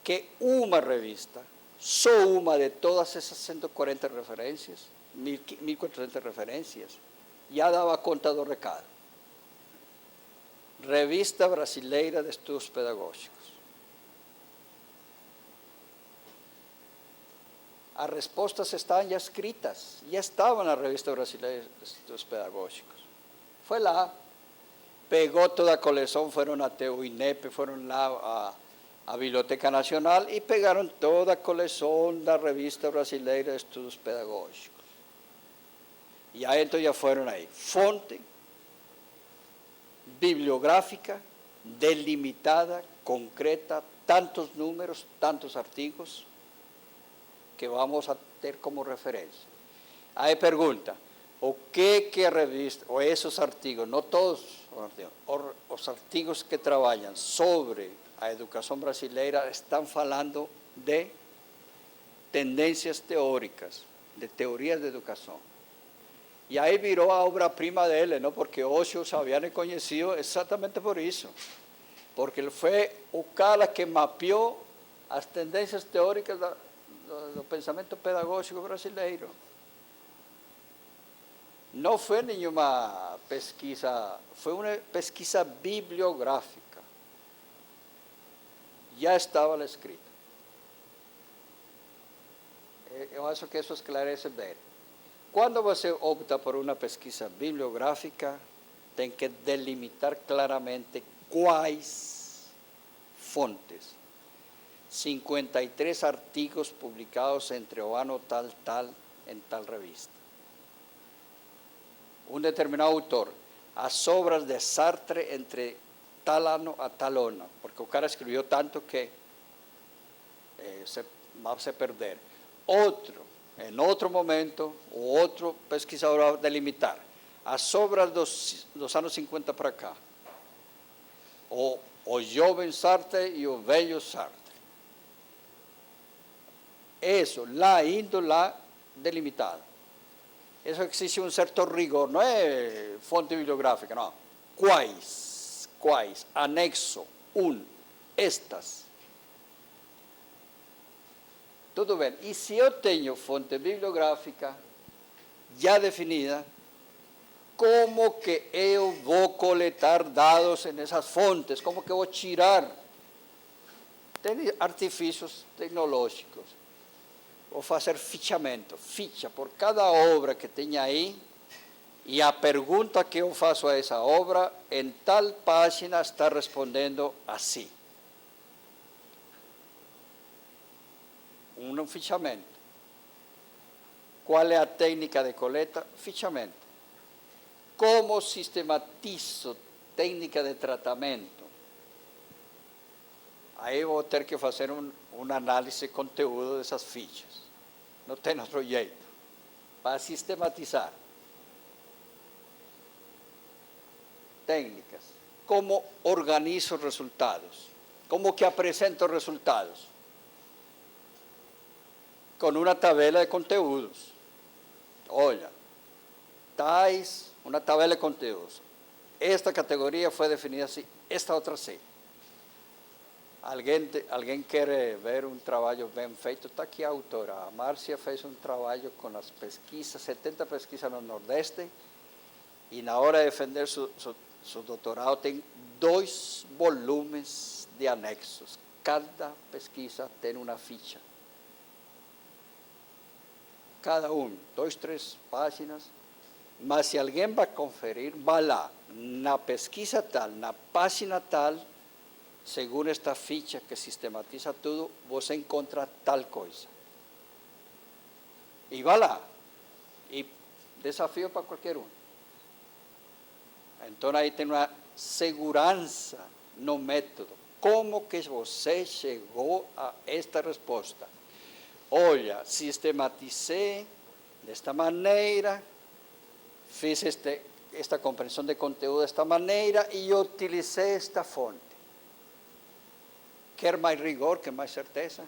que uma revista, só uma de todas essas 140 referências, 1.400 referências, já dava conta do recado. Revista Brasileira de Estudos Pedagógicos. As respostas estavam já escritas, já estavam na Revista Brasileira de Estudos Pedagógicos. Foi lá, pegou toda a coleção, foram até o INEP, foram lá à Biblioteca Nacional e pegaram toda a coleção da Revista Brasileira de Estudos Pedagógicos. E aí então já foram aí. Fonte bibliográfica, delimitada, concreta, tantos números, tantos artigos, que vamos a ter como referência. Aí pergunta, o que a revista, ou esses artigos, não todos os artigos que trabalham sobre a educação brasileira estão falando de tendências teóricas, de teorias de educação. E aí virou a obra-prima dele, não? Porque hoje o Saviani conhecido exatamente por isso. Porque ele foi o cara que mapeou as tendências teóricas do pensamento pedagógico brasileiro. Não foi nenhuma pesquisa, foi uma pesquisa bibliográfica. Já estava lá escrito. Eu acho que isso esclarece bem. Quando você opta por uma pesquisa bibliográfica, tem que delimitar claramente quais fontes. 53 artigos publicados entre o ano tal, em tal revista. Um determinado autor, as obras de Sartre entre tal ano a tal ano, porque o cara escreveu tanto que vai se perder. Outro, em outro momento, o outro pesquisador vai delimitar as obras dos anos 50 para cá. O jovem Sartre e o velho Sartre. Isso, lá indo lá delimitado. Isso existe um certo rigor, não é fonte bibliográfica, não. Quais, anexo, estas. Tudo bem. E se eu tenho fonte bibliográfica já definida, como que eu vou coletar dados nessas fontes? Como que eu vou tirar? Tem artifícios tecnológicos. Vou fazer fichamento, ficha por cada obra que tenha aí, e a pergunta que eu faço a essa obra, em tal página está respondendo assim. Um fichamento. Qual é a técnica de coleta? Fichamento. Como sistematizo técnica de tratamento? Aí vou ter que fazer uma análise de conteúdo dessas fichas. Não tem outro jeito. Para sistematizar. Técnicas. Como organizo os resultados? Como que apresento os resultados? Com uma tabela de conteúdos. Olha, uma tabela de conteúdos. Esta categoria foi definida assim, esta outra assim. Alguém quer ver um trabalho bem feito? Está aqui a autora. A Márcia fez um trabalho com as pesquisas, 70 pesquisas no Nordeste, e na hora de defender seu doutorado tem 2 volumes de anexos. Cada pesquisa tem uma ficha. Cada 2, 3 páginas. Mas se alguém vai conferir, vai lá, na pesquisa tal, na página tal, segundo esta ficha que sistematiza tudo, você encontra tal coisa. E vai lá. E desafio para qualquer um. Então aí tem uma segurança no método. Como que você chegou a esta resposta? Olha, sistematizei desta maneira, fiz esta compreensão de conteúdo desta maneira e utilizei esta fonte. Quer mais rigor, quer mais certeza?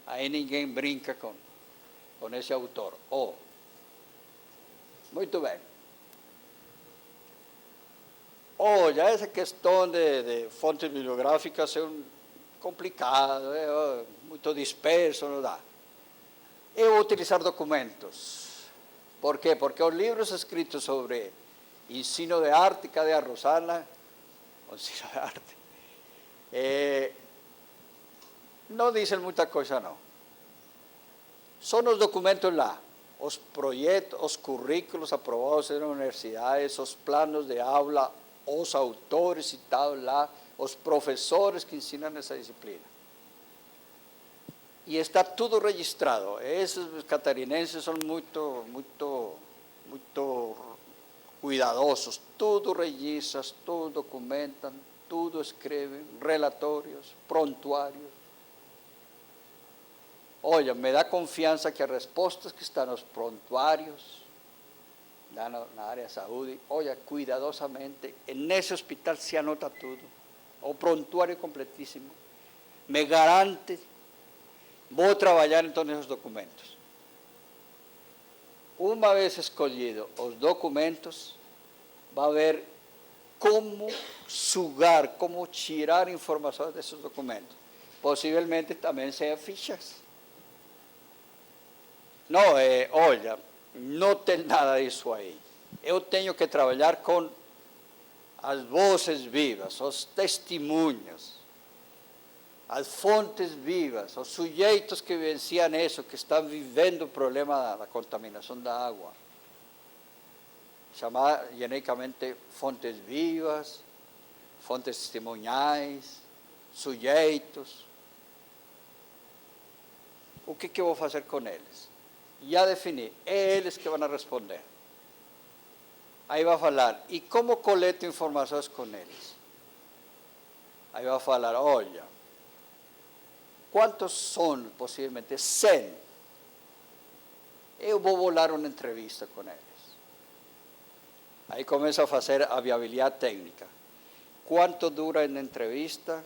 Aí ninguém brinca com esse autor. O. Muito bem. Olha, essa questão de fontes bibliográficas é complicado, é muito disperso, não dá. Eu vou utilizar documentos. Por quê? Porque os livros escritos sobre ensino de arte, cadê a Rosana? O ensino de arte. Não dizem muita coisa, não. São os documentos lá, os projetos, os currículos aprovados nas universidades, os planos de aula, os autores citados lá, os professores que ensinam essa disciplina. E está tudo registrado. Esses catarinenses são muito cuidadosos. Tudo registram, tudo documentam, tudo escrevem, relatórios, prontuários. Olha, me dá confiança que as respostas que estão nos prontuários, na área de saúde, olha, cuidadosamente, nesse hospital se anota tudo. O prontuário completíssimo. Me garante, vou trabalhar então nesses documentos. Uma vez escolhidos os documentos, vai ver como sugar, como tirar informações desses documentos. Possivelmente também sejam fichas. Não, olha, não tem nada disso aí. Eu tenho que trabalhar com as vozes vivas, os testemunhos, as fontes vivas, os sujeitos que vivenciam isso, que estão vivendo o problema da contaminação da água. Chamar genericamente fontes vivas, fontes testemunhais, sujeitos. O que eu vou fazer com eles? Já defini, é eles que vão responder. Aí vai falar, e como coleto informações com eles? Aí vai falar, olha, quantos são, possivelmente? 100. Eu vou bolar uma entrevista com eles. Aí começa a fazer a viabilidade técnica. Quanto dura a entrevista?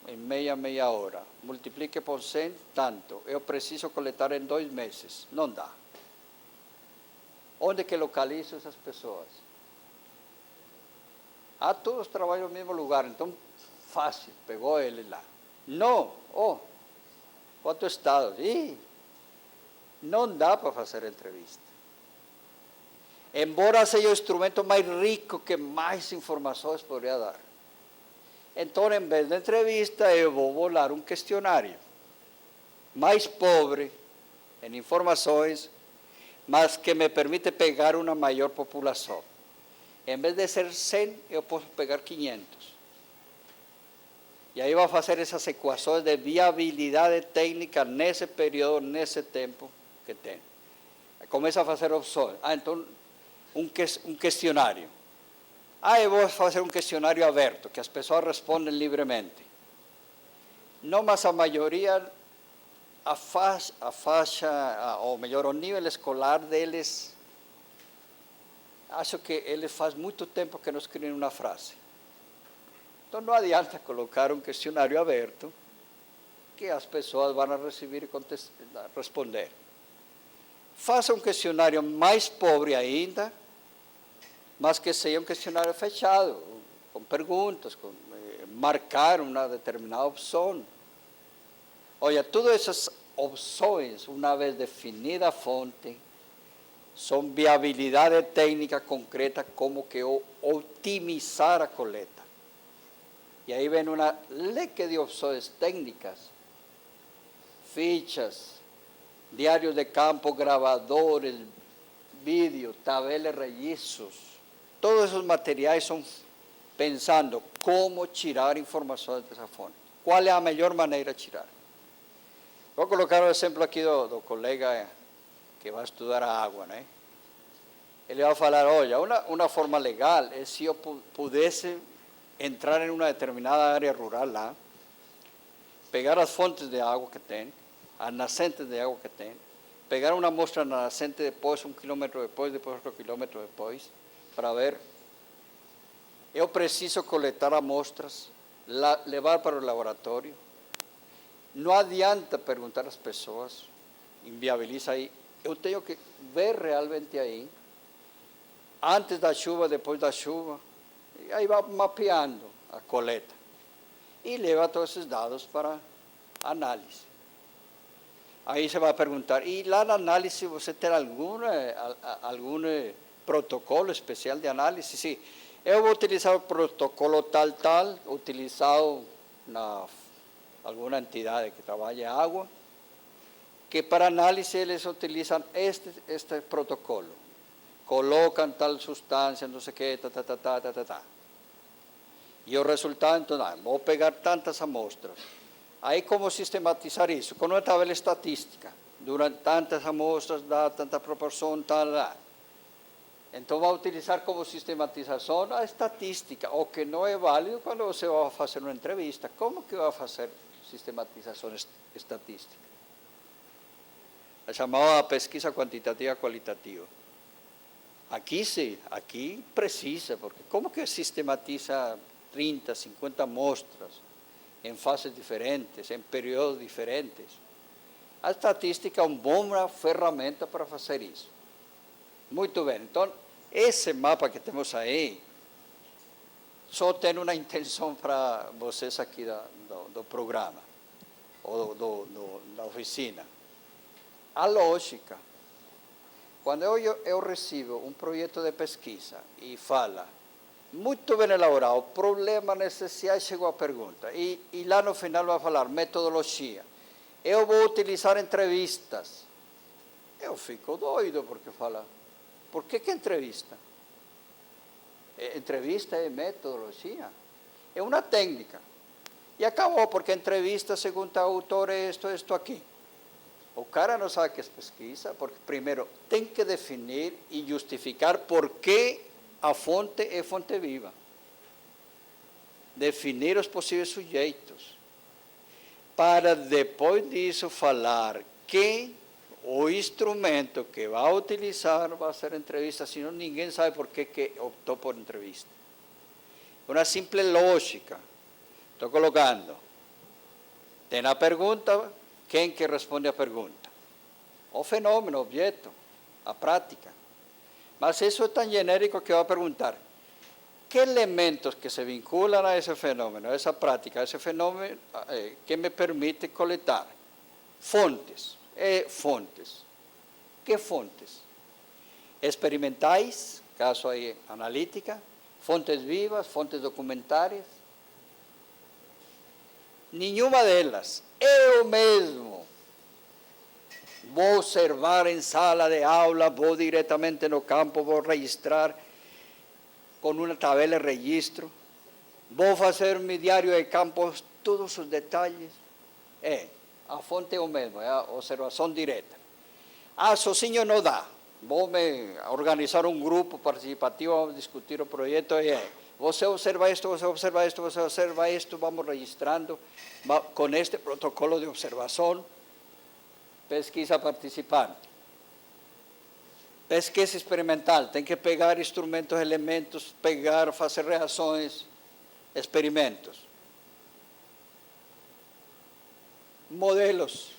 Em meia hora. Multiplique por 100, tanto. Eu preciso coletar em 2 meses. Não dá. Onde que localizo essas pessoas? Todos trabalham no mesmo lugar, então fácil, pegou ele lá. Não, outro estado. Não dá para fazer entrevista. Embora seja o instrumento mais rico que mais informações poderia dar. Então, em vez de entrevista, eu vou bolar um questionário mais pobre em informações, mas que me permite pegar uma maior população. Em vez de ser 100, eu posso pegar 500. E aí vai fazer essas equações de viabilidade técnica nesse período, nesse tempo que tem. Começa a fazer opções. Então, um questionário. Eu vou fazer um questionário aberto, que as pessoas respondem livremente. Não, mas a maioria, a faixa, ou melhor, o nível escolar deles, acho que eles faz muito tempo que não escrevem uma frase. Então não adianta colocar um questionário aberto, que as pessoas vão receber e responder. Faça um questionário mais pobre ainda, mas que seja um questionário fechado, com perguntas, marcar uma determinada opção. Olha, todas essas opções, uma vez definida a fonte, são viabilidade técnica concreta, como que otimizar a coleta. E aí vem uma leque de opções técnicas, fichas, diários de campo, gravadores, vídeo, tabelas, registros. Todos esses materiais são pensando como tirar informações dessa fonte. Qual é a melhor maneira de tirar? Vou colocar o exemplo aqui do colega que vai estudar a água, né? Ele vai falar, olha, uma forma legal é se eu pudesse entrar em uma determinada área rural lá, pegar as fontes de água que tem, as nascentes de água que tem, pegar uma amostra na nascente depois, 1 quilômetro depois outro quilômetro depois, para ver. Eu preciso coletar amostras, levar para o laboratório. Não adianta perguntar às pessoas, inviabiliza aí. eu tenho que ver realmente aí, antes da chuva, depois da chuva, e aí vai mapeando a coleta e leva todos esses dados para análise. Aí você vai perguntar, e lá na análise você tem algum protocolo especial de análise? Sim, eu vou utilizar o protocolo tal, utilizado na alguma entidade que trabalha em água, que para análise eles utilizam este protocolo. Colocam tal substância, não sei o que, E o resultado, então, vou pegar tantas amostras. Aí como sistematizar isso? Com uma tabela estatística. Durante tantas amostras, dá tanta proporção, tal. Então vai utilizar como sistematização a estatística, o que não é válido quando você vai fazer uma entrevista. Como que vai fazer sistematização estatística? A chamada pesquisa quantitativa qualitativa. Aqui sim, aqui precisa, porque como que sistematiza 30, 50 amostras em fases diferentes, em períodos diferentes? A estatística é uma boa ferramenta para fazer isso. Muito bem, então, esse mapa que temos aí, só tem uma intenção para vocês aqui do programa, ou da oficina. A lógica. Quando eu recebo um projeto de pesquisa e fala, muito bem elaborado, problema, necessidade, chegou a pergunta. E lá no final vai falar metodologia. Eu vou utilizar entrevistas. Eu fico doido porque fala, por que entrevista? Entrevista é metodologia. É uma técnica. E acabou, porque entrevista, segundo o autor, é isto aqui. O cara não sabe o que é pesquisa, porque primeiro tem que definir e justificar por que a fonte é fonte viva. Definir os possíveis sujeitos. Para depois disso falar que o instrumento que vai utilizar vai ser entrevista, senão ninguém sabe por que optou por entrevista. Uma simples lógica. Estou colocando. Tem a pergunta, quem que responde a pergunta? O fenômeno, o objeto, a prática. Mas isso é tão genérico que vai perguntar, que elementos que se vinculam a esse fenômeno, a essa prática, a esse fenômeno, que me permite coletar? Fontes. Fontes. Que fontes? Experimentais, caso aí analítica, fontes vivas, fontes documentárias. Nenhuma delas. Eu mesmo vou observar em sala de aula, vou diretamente no campo, vou registrar com uma tabela de registro, vou fazer meu diário de campo, todos os detalhes. A fonte é o mesmo, é a observação direta. Sozinho não dá. Vou me organizar um grupo participativo, vamos discutir o projeto, você observa isto, você observa isto, você observa isto, vamos registrando com este protocolo de observação, pesquisa participante. Pesquisa experimental, tem que pegar instrumentos, elementos, fazer reações, experimentos. Modelos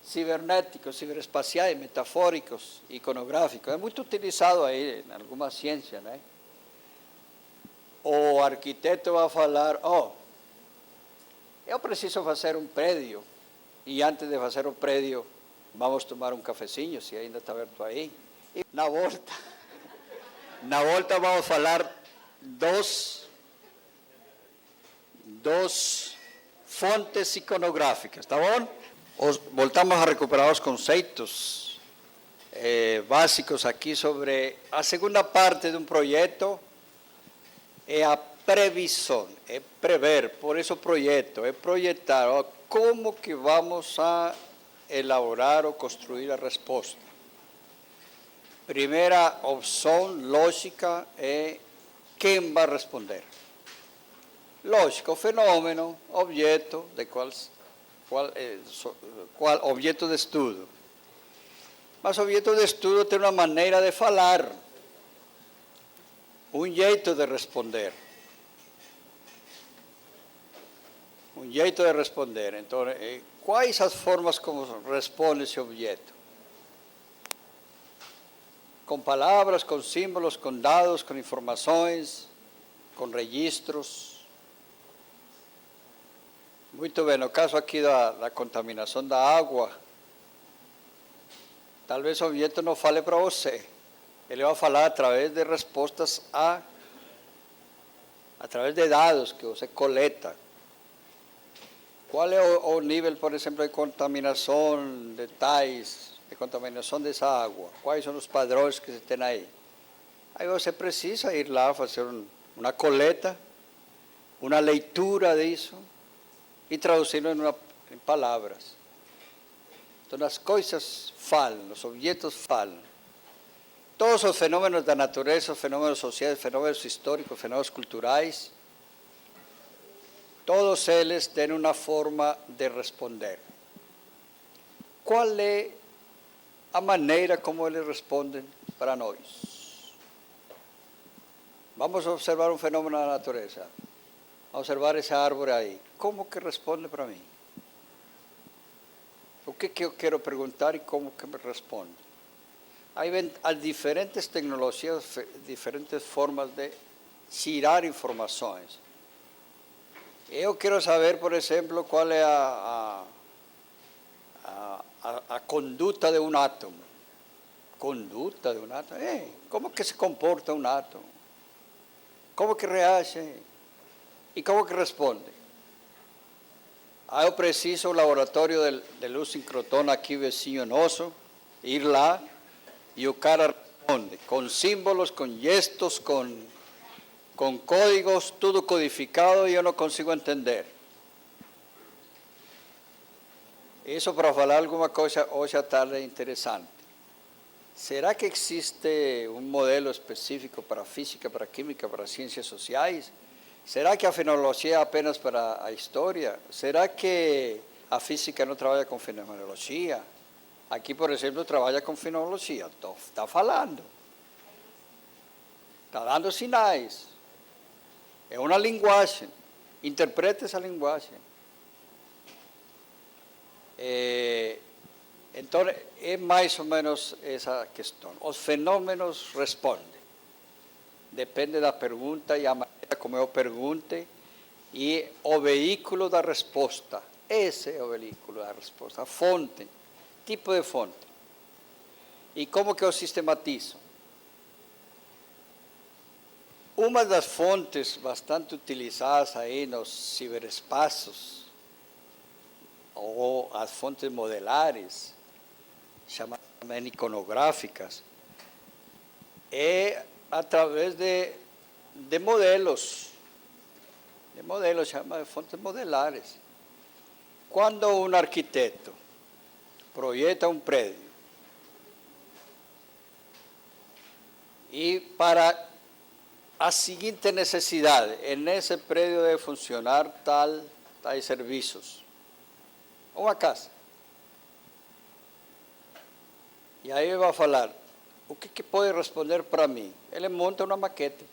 cibernéticos, ciberespaciais, metafóricos, iconográficos. É muito utilizado aí em alguma ciência, né? O arquiteto vai falar, eu preciso fazer um prédio, e antes de fazer o prédio, vamos tomar um cafezinho, se ainda está aberto aí. E na volta vamos falar dos fontes iconográficas, tá bom? Voltamos a recuperar os conceitos básicos aqui sobre a segunda parte de um projeto, é a previsão, é prever, por isso projeto, é projetar como que vamos a elaborar ou construir a resposta. Primeira opção lógica é quem vai responder. Lógica, o fenômeno, objeto, de qual objeto de estudo. Mas o objeto de estudo tem uma maneira de falar, um jeito de responder. Então, quais as formas como responde esse objeto? com palavras, com símbolos, com dados, com informações, com registros. Muito bem, no caso aqui da contaminação da água, talvez o objeto não fale para você. Ele vai falar através de respostas através de dados que você coleta. Qual é o nível, por exemplo, de contaminação de tais, de contaminação dessa água? Quais são os padrões que você tem aí? Aí você precisa ir lá fazer uma coleta, uma leitura disso e traduzir em palavras. Então as coisas falam, os objetos falam. Todos os fenômenos da natureza, os fenômenos sociais, fenômenos históricos, fenômenos culturais, todos eles têm uma forma de responder. Qual é a maneira como eles respondem para nós? Vamos observar um fenômeno da natureza. Vamos observar essa árvore aí. Como que responde para mim? O que eu quero perguntar e como que me responde? Aí vem as diferentes tecnologias, diferentes formas de tirar informações. Eu quero saber, por exemplo, qual é a conduta de um átomo. Conduta de um átomo? Como que se comporta um átomo? Como que reage? E como que responde? Aí eu preciso o laboratório de luz sincrotron aqui, vizinho nosso, ir lá e o cara responde com símbolos, com gestos, com códigos, tudo codificado e eu não consigo entender. Isso para falar alguma coisa hoje à tarde interessante. Será que existe um modelo específico para a física, para a química, para as ciências sociais? Será que a fenomenologia é apenas para a história? Será que a física não trabalha com fenomenologia? Aqui, por exemplo, trabalha com fenomenologia. Está falando. Está dando sinais. É uma linguagem. Interprete essa linguagem. Então, é mais ou menos essa questão. Os fenômenos respondem. Depende da pergunta e a maneira como eu pergunte e o veículo da resposta. Esse é o veículo da resposta, a fonte, tipo de fonte. E como que eu sistematizo? Uma das fontes bastante utilizadas aí nos ciberespaços, ou as fontes modelares, chamadas também iconográficas, é através de modelos, chama de fontes modelares. Quando um arquiteto projeta um prédio e para a seguinte necessidade, nesse prédio deve funcionar tais serviços, uma casa. E aí ele vai falar, o que pode responder para mim? Ele monta uma maquete.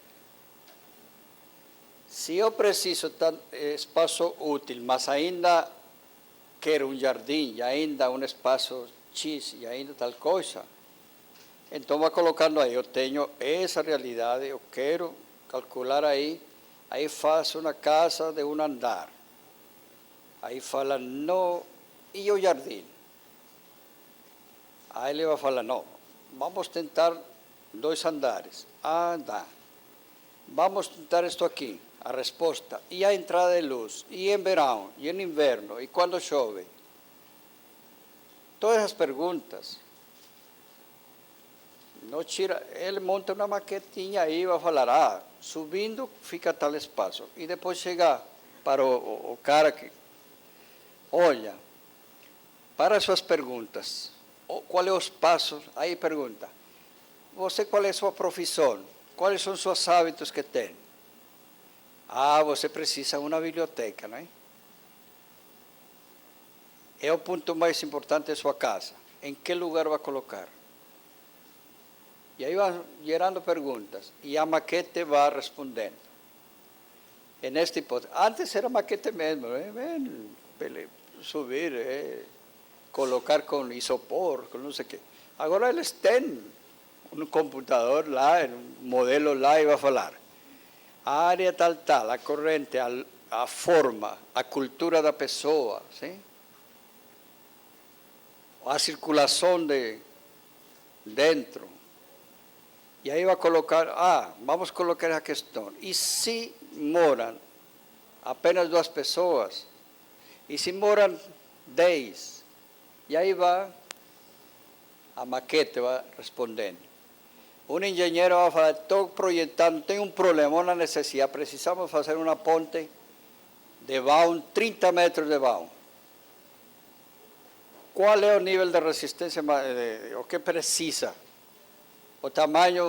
Se eu preciso de espaço útil, mas ainda quero um jardim, e ainda um espaço X, e ainda tal coisa, então vai colocando aí, eu tenho essa realidade, eu quero calcular aí faço uma casa de um andar. Aí fala, não, e o jardim? Aí ele vai falar, não, vamos tentar 2 andares. Ah, dá. Vamos tentar isto aqui, a resposta. E a entrada de luz, e em verão, e em inverno, e quando chove. Todas as perguntas. Não tira, ele monta uma maquetinha aí e vai falar, subindo fica tal espaço. E depois chega para o cara que, olha, para as suas perguntas, quais são os passos? Aí pergunta, você qual é a sua profissão? Quais são os seus hábitos que tem? Ah, você precisa de uma biblioteca, não é? É o ponto mais importante de sua casa. Em que lugar vai colocar? E aí vai gerando perguntas. E a maquete vai respondendo. E nesta hipótese, antes era maquete mesmo, subir, colocar com isopor, com não sei o quê. Agora eles têm um computador lá, um modelo lá e vai falar a área tal, a corrente, a forma, a cultura da pessoa, sim? A circulação de dentro. E aí vai colocar, vamos colocar a questão. E se moram apenas 2 pessoas? E se moram 10? E aí vai a maquete vai respondendo. Um engenheiro vai falar, estou projetando, tem um problema, uma necessidade, precisamos fazer uma ponte de vão, 30 metros de vão. Qual é o nível de resistência, o que precisa? O tamanho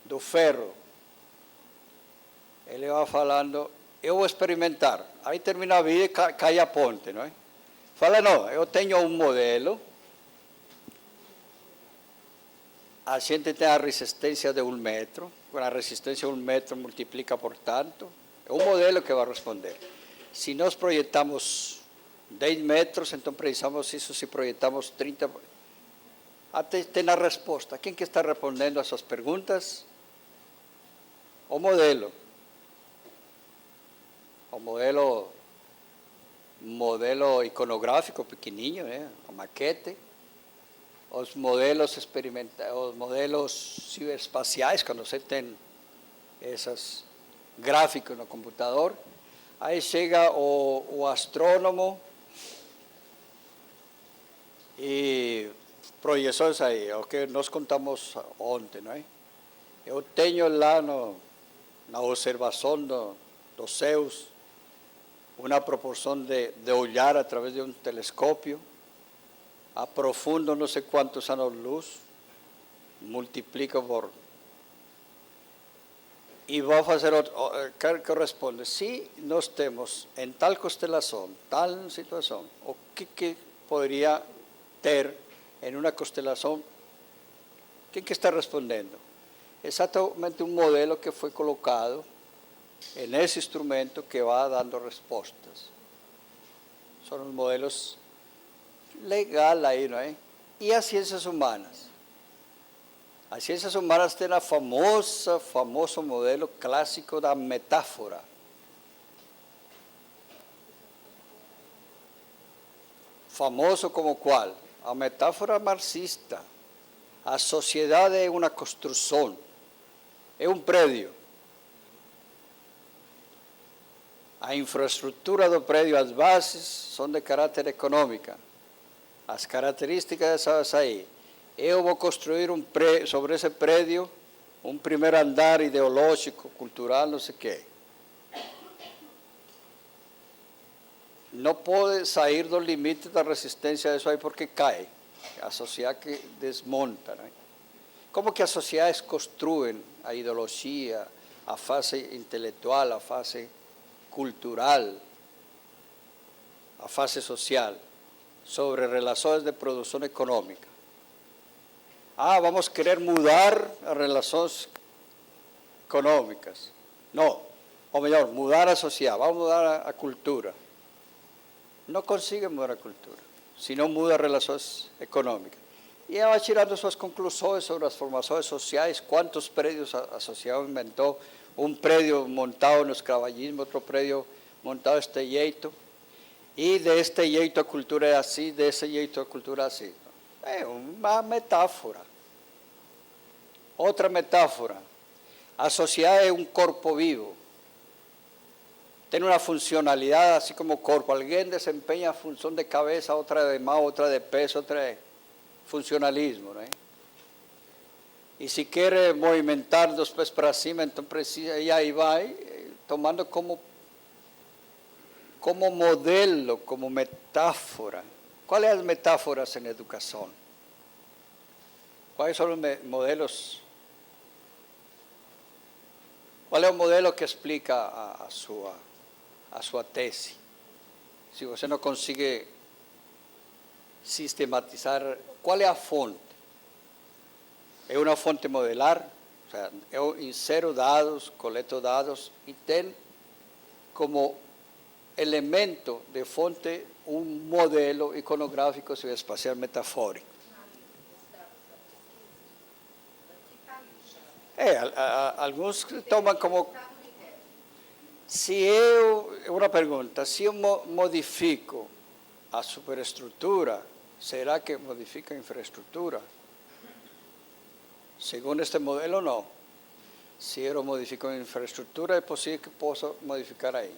do ferro. Ele vai falando, eu vou experimentar. Aí termina a vida e cai a ponte, não é? Fala, não, eu tenho um modelo, a gente tem a resistência de 1 metro, com a resistência de 1 metro multiplica por tanto, é um modelo que vai responder. Se nós projetamos 10 metros, então precisamos isso se projetamos 30. Até tem a resposta. Quem que está respondendo a essas perguntas? O modelo. O modelo iconográfico pequenininho, né? A maquete. Os modelos experimentais, os modelos ciberespaciais, quando você tem esses gráficos no computador. Aí chega o astrônomo e projeções aí, o que nós contamos ontem, não é? Eu tenho lá na observação dos céus uma proporção de olhar através de um telescópio, aprofundo não sei quantos anos-luz, multiplico por... E vou fazer que responde, se nós temos em tal constelação, tal situação, o que poderia ter em uma constelação? Quem que está respondendo? Exatamente um modelo que foi colocado nesse instrumento que vai dando respostas. São os modelos legais aí, não é? E as ciências humanas? As ciências humanas têm a famoso modelo clássico da metáfora. Famoso como qual? A metáfora marxista. A sociedade é uma construção, é um prédio. A infraestrutura do prédio, as bases, são de caráter econômico. As características dessas aí. Eu vou construir sobre esse prédio um primeiro andar ideológico, cultural, não sei o quê. Não pode sair do limite da resistência disso aí porque cai. A sociedade que desmonta. Né? Como que as sociedades construem a ideologia, a fase intelectual, a fase cultural, a fase social, sobre relações de produção econômica? Vamos querer mudar as relações econômicas. Não, ou melhor, mudar a sociedade, vamos mudar a cultura. Não consegue mudar a cultura, se não muda as relações econômicas. E ela vai tirando suas conclusões sobre as formações sociais, quantos prédios a sociedade inventou, um prédio montado no escravagismo, outro prédio montado deste jeito, e deste jeito a cultura é assim, desse jeito a cultura é assim. É uma metáfora. Outra metáfora. A sociedade é um corpo vivo. Tem uma funcionalidade assim como o corpo. Alguém desempenha a função de cabeça, outra de mão, outra de peso, outra é funcionalismo. Não é? E se quer movimentar dos pés para cima, então precisa, e aí vai, tomando como modelo, como metáfora. Quais são as metáforas em educação? Quais são os modelos? Qual é o modelo que explica a sua tese? Se você não consegue sistematizar, qual é a fonte? É uma fonte modelar? Ou seja, eu insero dados, coleto dados e tem como elemento de fonte um modelo iconográfico espacial metafórico. Alguns tomam como... Uma pergunta, se eu modifico a superestrutura, será que modifica a infraestrutura? Segundo este modelo, não. Se eu modifico a infraestrutura, é possível que possa modificar aí.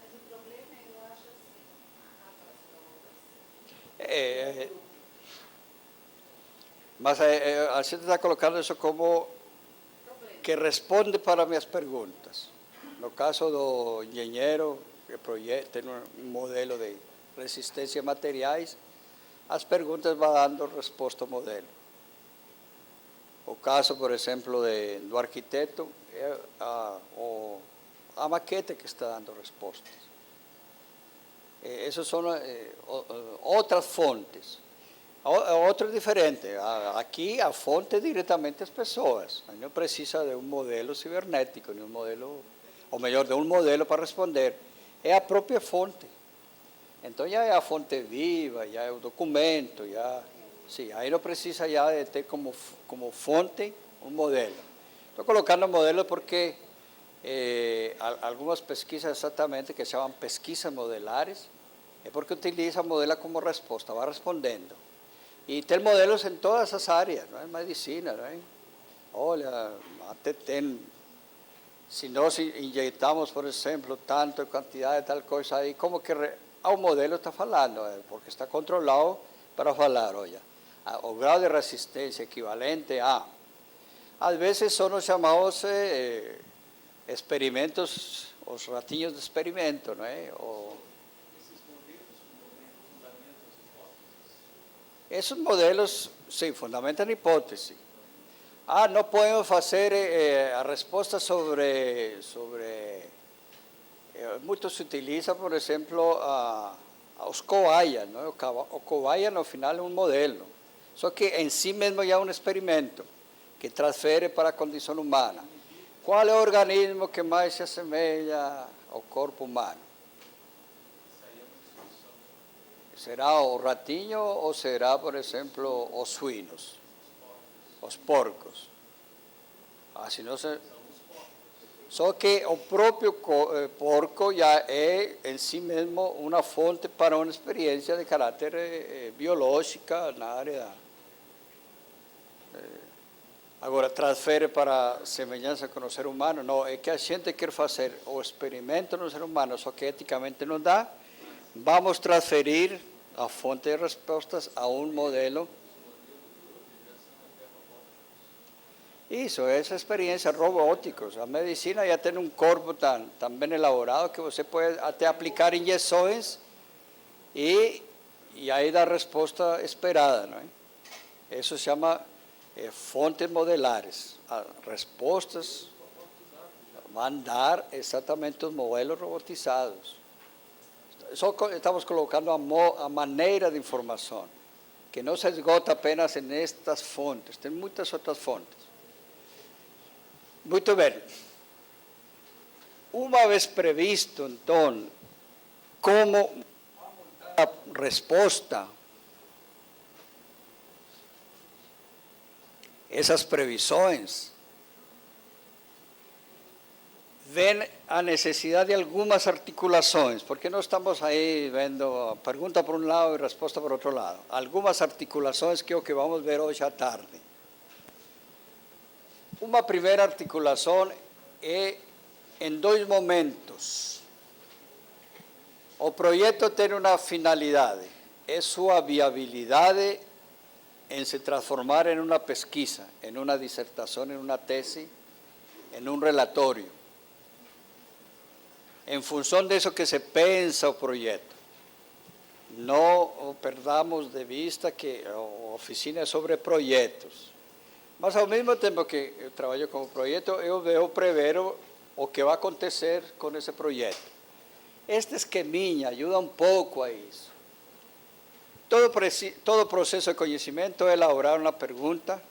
Mas o problema é, eu acho assim, Mas a gente está colocando isso como que responde para minhas perguntas. No caso do engenheiro, que tem um modelo de resistência a materiais, as perguntas vão dando resposta ao modelo. O caso, por exemplo, do arquiteto, é a maquete que está dando respostas. Essas são outras fontes. Outro diferente. Aqui a fonte é diretamente as pessoas. Não precisa de um modelo cibernético, nem um modelo, ou melhor, de um modelo para responder. É a própria fonte. Então já é a fonte viva, já é o documento, já... Sim, aí não precisa já de ter como fonte um modelo. Estou colocando modelo porque algumas pesquisas exatamente, que se chamam pesquisas modelares, é porque utiliza modelo como resposta, vai respondendo. E tem modelos em todas as áreas, não é? Medicina, não é? Olha, até tem, se nós injetamos, por exemplo, tanto quantidade de tal coisa aí, como que o modelo está falando, porque está controlado para falar, olha, o grau de resistência equivalente a... Às vezes são os chamados experimentos, os ratinhos de experimento, não é? Esses modelos, sim, fundamentam a hipótese. Não podemos fazer a resposta sobre muito se utiliza, por exemplo, os cobaias, não é? O cobaia, no final, é um modelo. Só que em si mesmo já é um experimento que transfere para a condição humana. Qual é o organismo que mais se assemelha ao corpo humano? Será o ratinho ou será, por exemplo, os suínos, os porcos? Assim não se... Só que o próprio porco já é em si mesmo uma fonte para uma experiência de caráter biológica na área. Agora, transfere para semelhança com o ser humano? Não, é que a gente quer fazer o experimento no ser humano, só que eticamente não dá. Vamos transferir a fonte de respostas a um modelo. Isso, essa experiência robóticos. A medicina já tem um corpo tão bem elaborado que você pode até aplicar injeções e aí dá a resposta esperada, não é? Isso se chama fontes modelares. As respostas vão dar exatamente os modelos robotizados. Só estamos colocando a maneira de informação, que não se esgota apenas nestas fontes, tem muitas outras fontes. Muito bem. Uma vez previsto, então, como a resposta, essas previsões, vem a necessidade de algumas articulações, porque nós estamos aí vendo pergunta por um lado e resposta por outro lado. Algumas articulações que é o que vamos ver hoje à tarde. Uma primeira articulação é em dois momentos. O projeto tem uma finalidade, é sua viabilidade em se transformar em uma pesquisa, em uma dissertação, em uma tese, em um relatório. Em função disso que se pensa o projeto. Não perdamos de vista que a oficina é sobre projetos. Mas, ao mesmo tempo que eu trabalho com o projeto, eu prever o que vai acontecer com esse projeto. Este esqueminha ajuda um pouco a isso. Todo processo de conhecimento é elaborar uma pergunta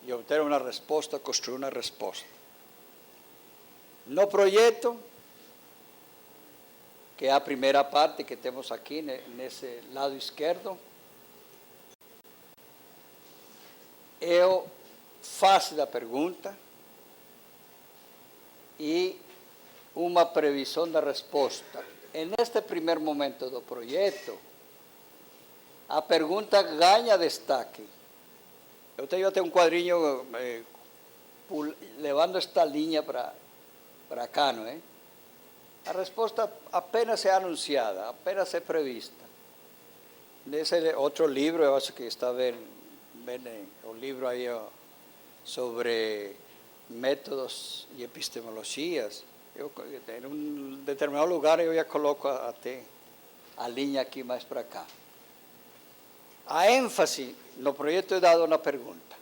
e obter uma resposta, construir uma resposta. No projeto, que é a primeira parte que temos aqui, nesse lado esquerdo, eu faço a pergunta, e uma previsão da resposta. E neste primeiro momento do projeto, a pergunta ganha destaque. Eu tenho até um quadrinho levando esta linha para cá, não é? A resposta apenas é anunciada, apenas é prevista. Nesse outro livro, eu acho que está bem o livro aí sobre métodos e epistemologias. Eu, em um determinado lugar eu já coloco até a linha aqui mais para cá. A ênfase no projeto é dado na pergunta.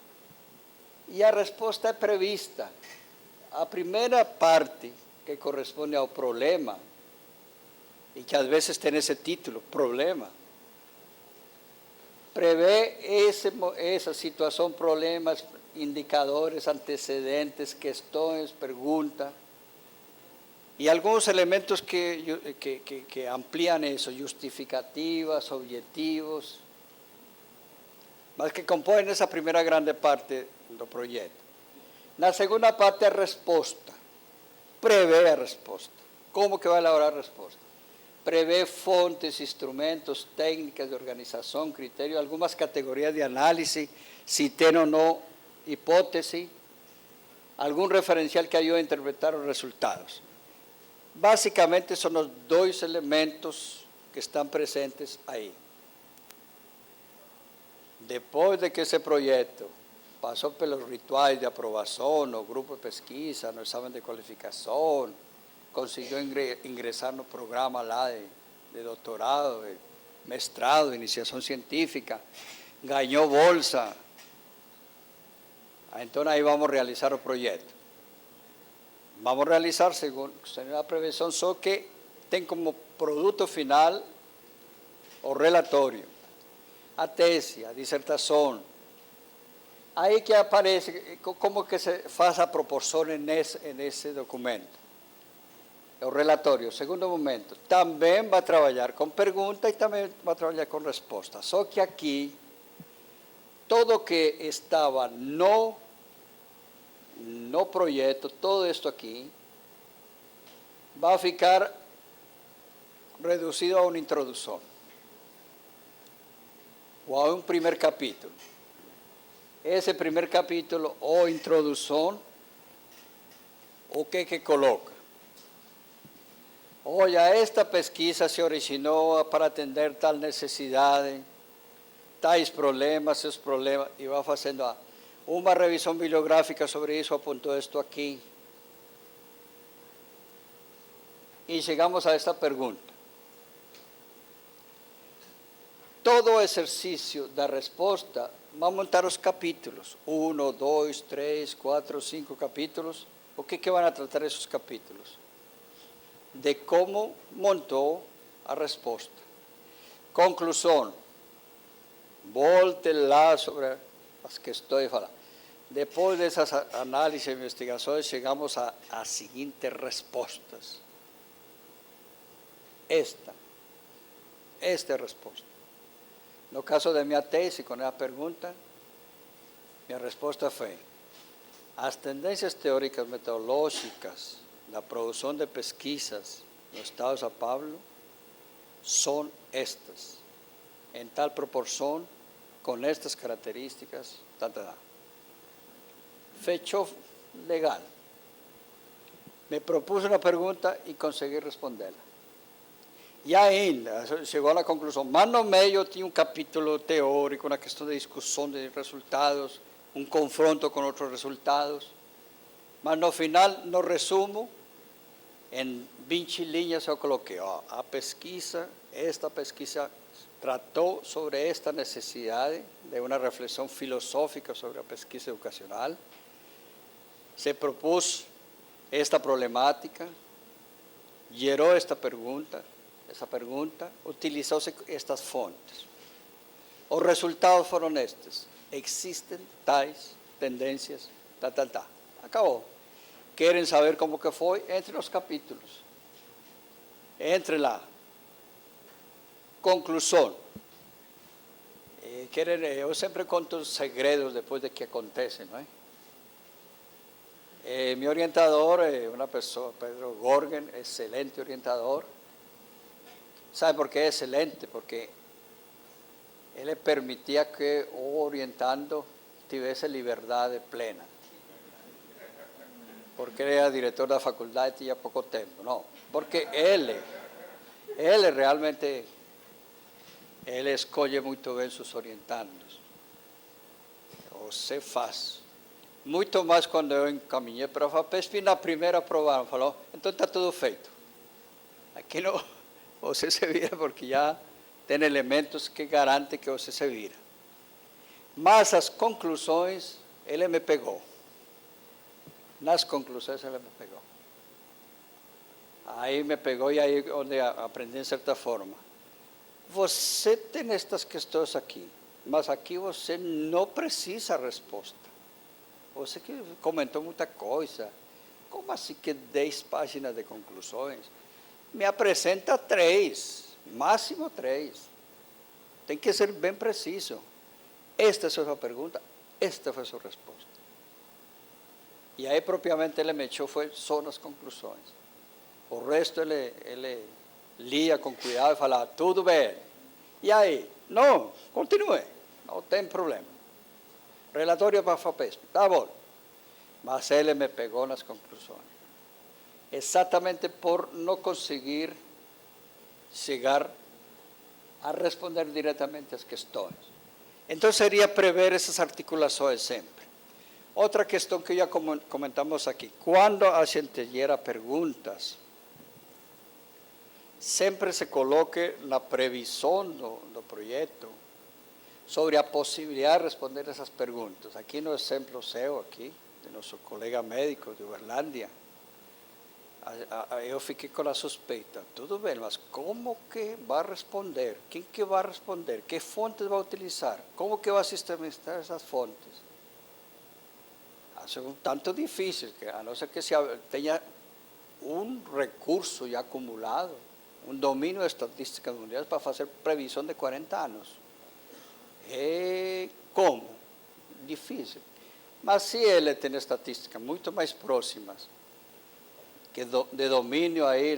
E a resposta é prevista. A primeira parte, que corresponde ao problema, e que às vezes tem esse título, problema, prevê essa situação, problemas, indicadores, antecedentes, questões, perguntas, e alguns elementos que ampliam isso, justificativas, objetivos, mas que compõem essa primeira grande parte do projeto. Na segunda parte, a resposta. Prevê a resposta. Como que vai elaborar a resposta? Prevê fontes, instrumentos, técnicas de organização, critério, algumas categorias de análise, se tem ou não hipótese, algum referencial que ajude a interpretar os resultados. Basicamente, são os dois elementos que estão presentes aí. Depois de que esse projeto passou pelos rituais de aprovação, no grupo de pesquisa, no exame de qualificação, conseguiu ingressar no programa lá de doutorado, de mestrado, de iniciação científica, ganhou bolsa. Então aí vamos realizar o projeto. Vamos realizar segundo a previsão, só que tem como produto final o relatório, a tese, a dissertação. Aí que aparece como que se faz a proporção nesse documento. O relatório, o segundo momento, também vai trabalhar com pergunta e também vai trabalhar com resposta. Só que aqui, todo que estava no projeto, todo isto aqui, vai ficar reduzido a uma introdução, ou a um primeiro capítulo. Esse primeiro capítulo, ou introdução, o que coloca? Olha, esta pesquisa se originou para atender tal necessidade, tais problemas, seus problemas, e vai fazendo uma revisão bibliográfica sobre isso, apontou isto aqui. E chegamos a esta pergunta. Todo o exercício da resposta vai montar os capítulos, 1, 2, 3, 4, 5 capítulos. O que vão a tratar esses capítulos? De como montou a resposta. Conclusão. Volte lá sobre as questões. Depois dessas análises e investigações, chegamos a seguintes respostas. Esta é a resposta. No caso da minha tese, com a pergunta, minha resposta foi: as tendências teóricas metodológicas da produção de pesquisas no Estado de São Paulo são estas, em tal proporção, com estas características, Fechou legal. Me propus uma pergunta e consegui respondê-la. E ainda chegou à conclusão, mas no meio tinha um capítulo teórico, uma questão de discussão de resultados, um confronto com outros resultados, mas no final, no resumo, em 20 linhas eu coloquei, esta pesquisa tratou sobre esta necessidade de uma reflexão filosófica sobre a pesquisa educacional, se propôs esta problemática, gerou essa pergunta, utilizou-se estas fontes. Os resultados foram estes. Existem tais tendências, Acabou. Querem saber como que foi? Entre nos capítulos. Entre lá. Conclusão. Eu sempre conto os segredos depois de que acontecem, não é? Mi orientador es una persona, Pedro Gorgen, excelente orientador. ¿Sabe por qué es excelente? Porque él le permitía que orientando tuviese libertad plena. Porque era director de la facultad y tenía poco tiempo, no. Porque él realmente, él escoge muy bien sus orientandos. Você faz. Muito mais quando eu encaminhei para a FAPESP, na primeira aprovaram, falou, então está tudo feito. Aqui não, você se vira porque já tem elementos que garantem que você se vira. Mas as conclusões, ele me pegou. Nas conclusões, ele me pegou. Aí me pegou e aí onde aprendi de certa forma. Você tem estas questões aqui, mas aqui você não precisa resposta. Você que comentou muita coisa. Como assim que 10 páginas de conclusões? Me apresenta 3, máximo 3. Tem que ser bem preciso. Esta é a sua pergunta, esta foi a sua resposta. E aí, propriamente, ele me echou foi só nas conclusões. O resto, ele lia com cuidado e falava, tudo bem. E aí? Não, continue, não tem problema. Relatório para a FAPESP, tá bom. Mas ele me pegou nas conclusões. Exatamente por não conseguir chegar a responder diretamente às questões. Então, seria prever essas articulações sempre. Outra questão que já comentamos aqui. Quando a gente gera perguntas, sempre se coloque na previsão do projeto sobre a possibilidade de responder essas perguntas. Aqui no exemplo seu, aqui, de nosso colega médico de Uberlândia, eu fiquei com a suspeita. Tudo bem, mas como que vai responder? Quem que vai responder? Que fontes vai utilizar? Como que vai sistematizar essas fontes? É um tanto difícil, que a não ser que se tenha um recurso já acumulado, um domínio de estatística mundial para fazer previsão de 40 anos. Como? Difícil. Mas se ele tem estatísticas muito mais próximas, que de domínio aí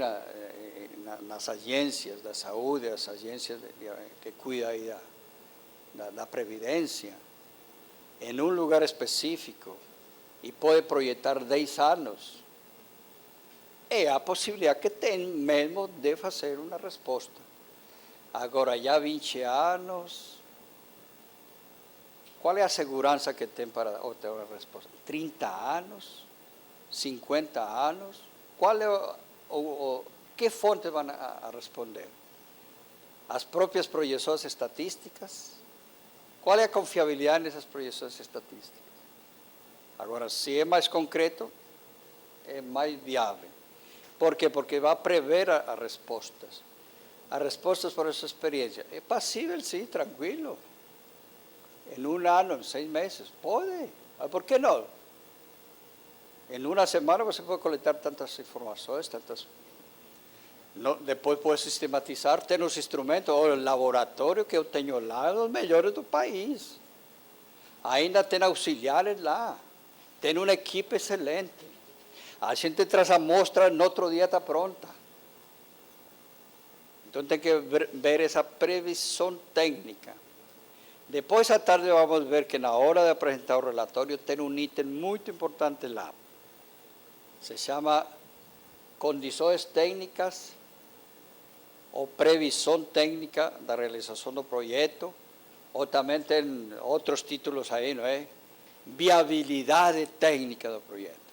nas agências da saúde, as agências que cuidam aí da previdência, em um lugar específico, e pode projetar 10 anos, é a possibilidade que tem mesmo de fazer uma resposta. Agora, já 20 anos, qual é a segurança que tem para obter uma resposta? 30 anos? 50 anos? Qual é que fontes vão a responder? As próprias projeções estatísticas? Qual é a confiabilidade nessas projeções estatísticas? Agora, se é mais concreto, é mais viável. Por quê? Porque vai prever as respostas. As respostas por essa experiência. É passível, sim, tranquilo. Em um ano, em 6 meses, pode. Mas por que não? Em uma semana você pode coletar tantas informações, depois pode sistematizar, tem os instrumentos, o laboratório que eu tenho lá, os melhores do país. Ainda tem auxiliares lá. Tem uma equipe excelente. A gente traz a amostra, no outro dia está pronta. Então tem que ver essa previsão técnica. Depois, à tarde, vamos ver que na hora de apresentar o relatório tem um item muito importante lá. Se chama condições técnicas ou previsão técnica da realização do projeto, ou também tem outros títulos aí, não é? Viabilidade técnica do projeto.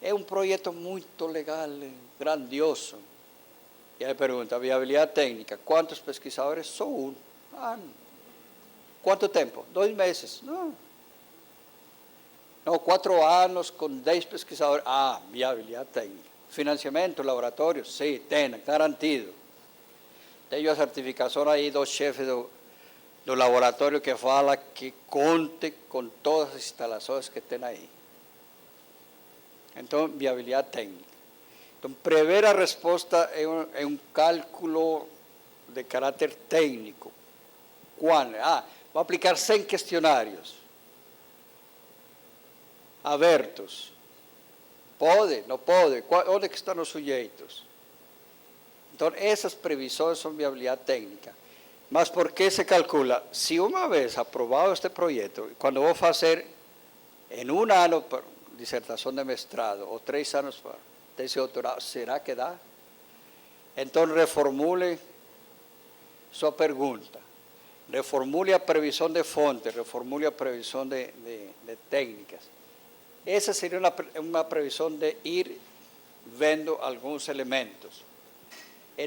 É um projeto muito legal, grandioso. E aí pergunta, viabilidade técnica, quantos pesquisadores? Só um. Quanto tempo? 2 meses. Não, 4 anos com 10 pesquisadores. Viabilidade técnica. Financiamento, laboratório? Sim, tem, garantido. Tenho a certificação aí do chefe do laboratório que fala que conte com todas as instalações que tem aí. Então, viabilidade técnica. Então, prever a resposta é um cálculo de caráter técnico. Quando? Vou aplicar 100 questionários. abertos. Pode, não pode, onde que estão os sujeitos? Então, essas previsões são viabilidade técnica. Mas por que se calcula? Se uma vez aprovado este projeto, quando vou fazer em um ano para dissertação de mestrado, ou 3 anos para tese de doutorado, será que dá? Então, reformule sua pergunta. Reformule a previsão de fonte, reformule a previsão de técnicas. Essa seria uma previsão de ir vendo alguns elementos.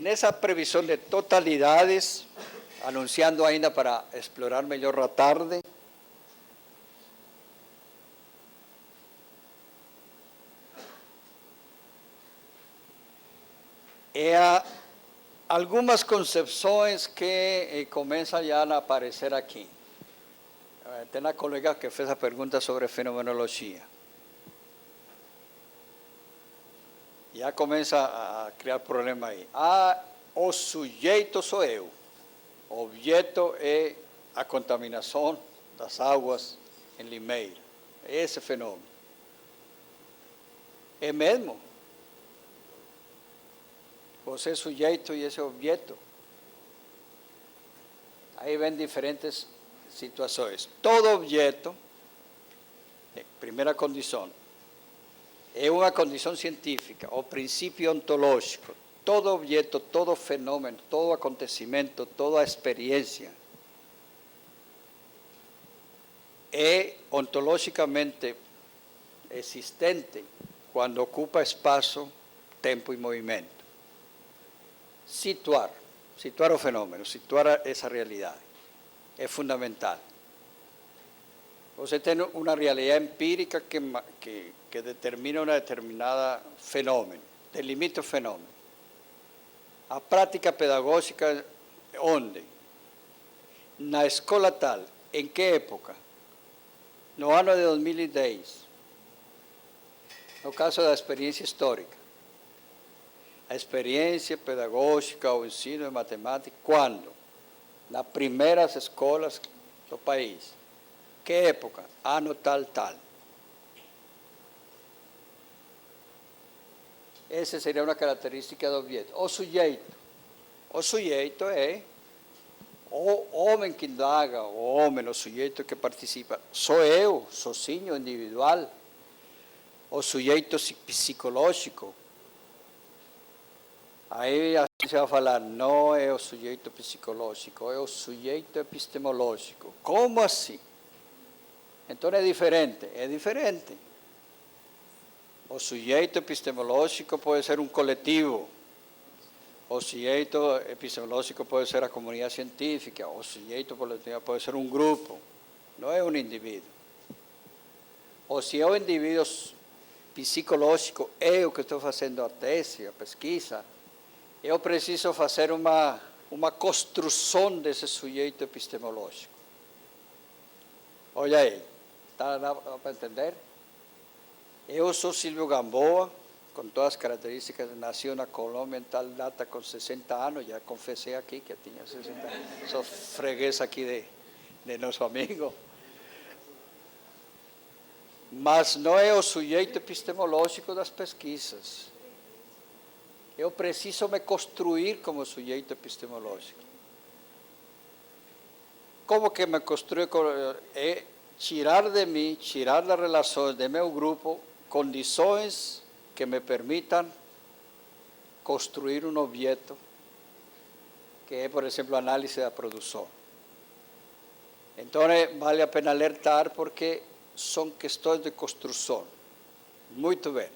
Nessa previsão de totalidades, anunciando ainda para explorar melhor à tarde, algumas concepções que começam já a aparecer aqui. Tem uma colega que fez a pergunta sobre fenomenologia. Já começa a criar problema aí. O sujeito sou eu. O objeto é a contaminação das águas em Limeira. Esse fenômeno. É mesmo? Você é sujeito e esse é objeto. Aí vem diferentes situações. Todo objeto, primeira condição, é uma condição científica, o princípio ontológico. Todo objeto, todo fenômeno, todo acontecimento, toda experiência é ontologicamente existente quando ocupa espaço, tempo e movimento. Situar o fenômeno, situar essa realidade é fundamental. Você tem uma realidade empírica que determina um determinado fenômeno, delimita o fenômeno. A prática pedagógica, onde? Na escola tal. Em que época? No ano de 2010. No caso da experiência histórica. A experiência pedagógica, o ensino de matemática, quando? Nas primeiras escolas do país. Que época? Ano tal, tal. Essa seria uma característica do objeto. O sujeito é o homem que indaga, o homem, o sujeito que participa. Sou eu, sozinho, individual. O sujeito psicológico. Aí a gente vai falar, não é o sujeito psicológico, é o sujeito epistemológico. Como assim? Então é diferente. O sujeito epistemológico pode ser um coletivo. O sujeito epistemológico pode ser a comunidade científica. O sujeito pode ser um grupo. Não é um indivíduo. Ou se é um indivíduo psicológico, eu que estou fazendo a tese, a pesquisa, eu preciso fazer uma construção desse sujeito epistemológico. Olha aí, dá para entender? Eu sou Silvio Gamboa, com todas as características, nasci na Colômbia em tal data com 60 anos, já confessei aqui que tinha 60 anos, sou freguês aqui de nosso amigo. Mas não é o sujeito epistemológico das pesquisas. Eu preciso me construir como sujeito epistemológico. Como que me construo? É tirar de mim, tirar das relações de meu grupo, condições que me permitam construir um objeto, que é, por exemplo, a análise da produção. Então, vale a pena alertar porque são questões de construção. Muito bem.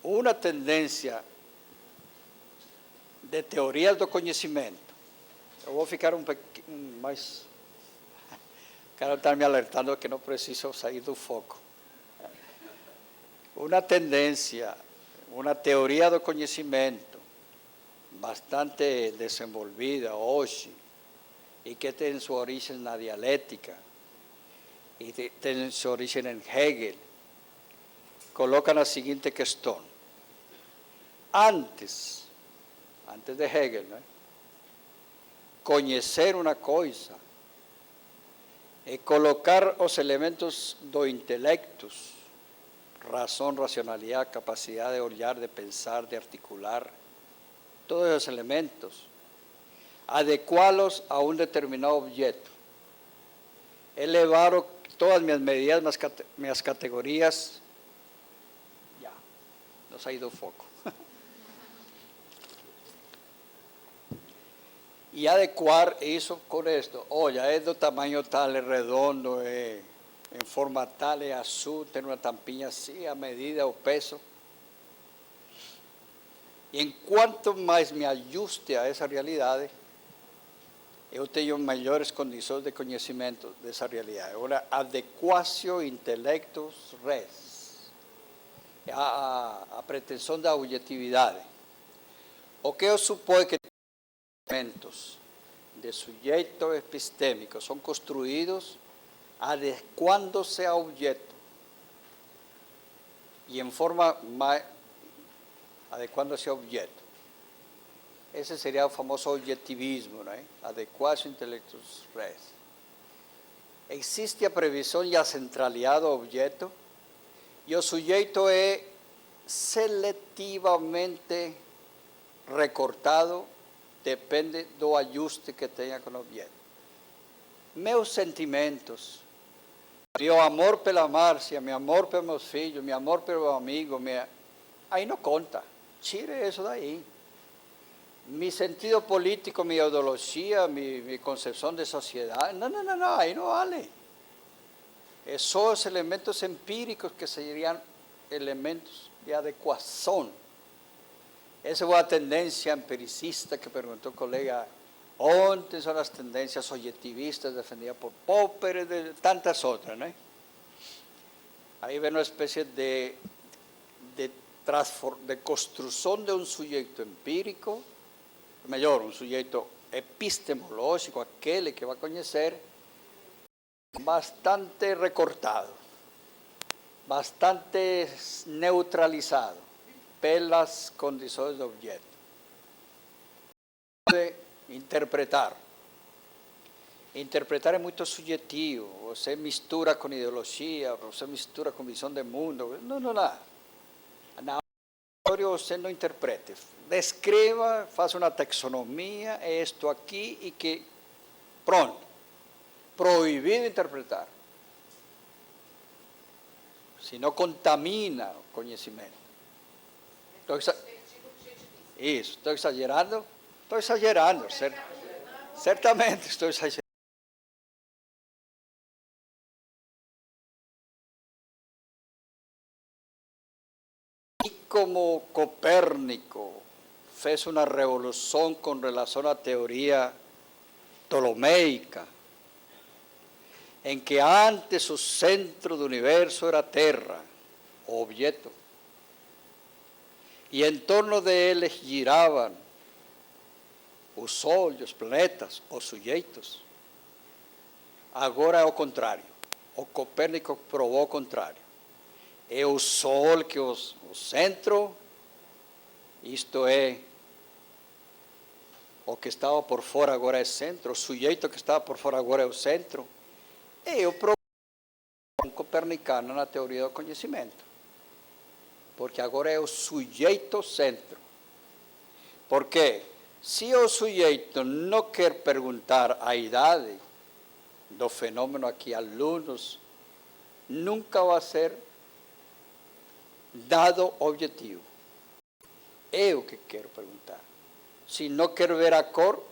Uma tendência de teoria do conhecimento. Eu vou ficar um pouquinho mais... Quero estar me alertando que não preciso sair do foco. Uma tendência, uma teoria do conhecimento bastante desenvolvida hoje e que tem sua origem na dialética e tem sua origem em Hegel, coloca a seguinte questão. Antes de Hegel, conhecer uma coisa colocar os elementos do intelectus, razón, racionalidad, capacidad de olhar, de pensar, de articular, todos esos elementos, adecuarlos a un determinado objeto, elevar todas mis medidas, mis categorías, ya, nos ha ido foco. Y adecuar eso con esto, oye, es de tamaño tal, es redondo, en forma tal, es azul, tiene una tampinha así, a medida o peso. E em quanto mais me ajuste a essa realidade, eu tenho melhores condições de conhecimento dessa realidade. Agora, adequatio intellectus res, a pretensão da objetividade. O que eu suponho que elementos de sujeito epistêmico são construídos adequando-se ao objeto e em forma mais adequando-se ao objeto. Esse seria o famoso objetivismo, não é? Adequatio intellectus res. Existe a previsão e a centralidade do objeto e o sujeito é seletivamente recortado, depende do ajuste que tenha com o objeto. Meus sentimentos, meu amor pela Márcia, meu amor pelos meus filhos, meu amor pelo amigo, aí não conta. Tire isso daí. Mi sentido político, mi ideologia, mi concepção de sociedade, não, aí não vale. São os elementos empíricos que seriam elementos de adequação. Essa é uma tendência empiricista que perguntou o colega ontem, são as tendências objetivistas defendidas por Popper e de tantas outras, né? Aí vem uma espécie de construção de um sujeito empírico, melhor, um sujeito epistemológico, aquele que vai conhecer, bastante recortado, bastante neutralizado pelas condições do objeto. Pode interpretar. Interpretar é muito subjetivo, você mistura com ideologia, você mistura com visão de mundo, não. Na história você não interprete. Descreva, faça uma taxonomia, é isto aqui e que, pronto, proibido interpretar. Se não contamina o conhecimento. Isso, estou exagerando? Estou exagerando, certamente estou exagerando. E como Copérnico fez uma revolução com relação à teoria ptolomeica, em que antes o centro do universo era a Terra, o objeto, e em torno de eles giravam o Sol, os planetas, os sujeitos. Agora é o contrário. O Copérnico provou o contrário. É o Sol que é o centro, isto é, o que estava por fora agora é centro, o sujeito que estava por fora agora é o centro. E eu provo um copernicano na teoria do conhecimento, porque agora é o sujeito centro. Porque se o sujeito não quer perguntar a idade do fenômeno a que alunos, nunca vai ser dado objetivo. É o que quero perguntar. Se não quero ver a cor,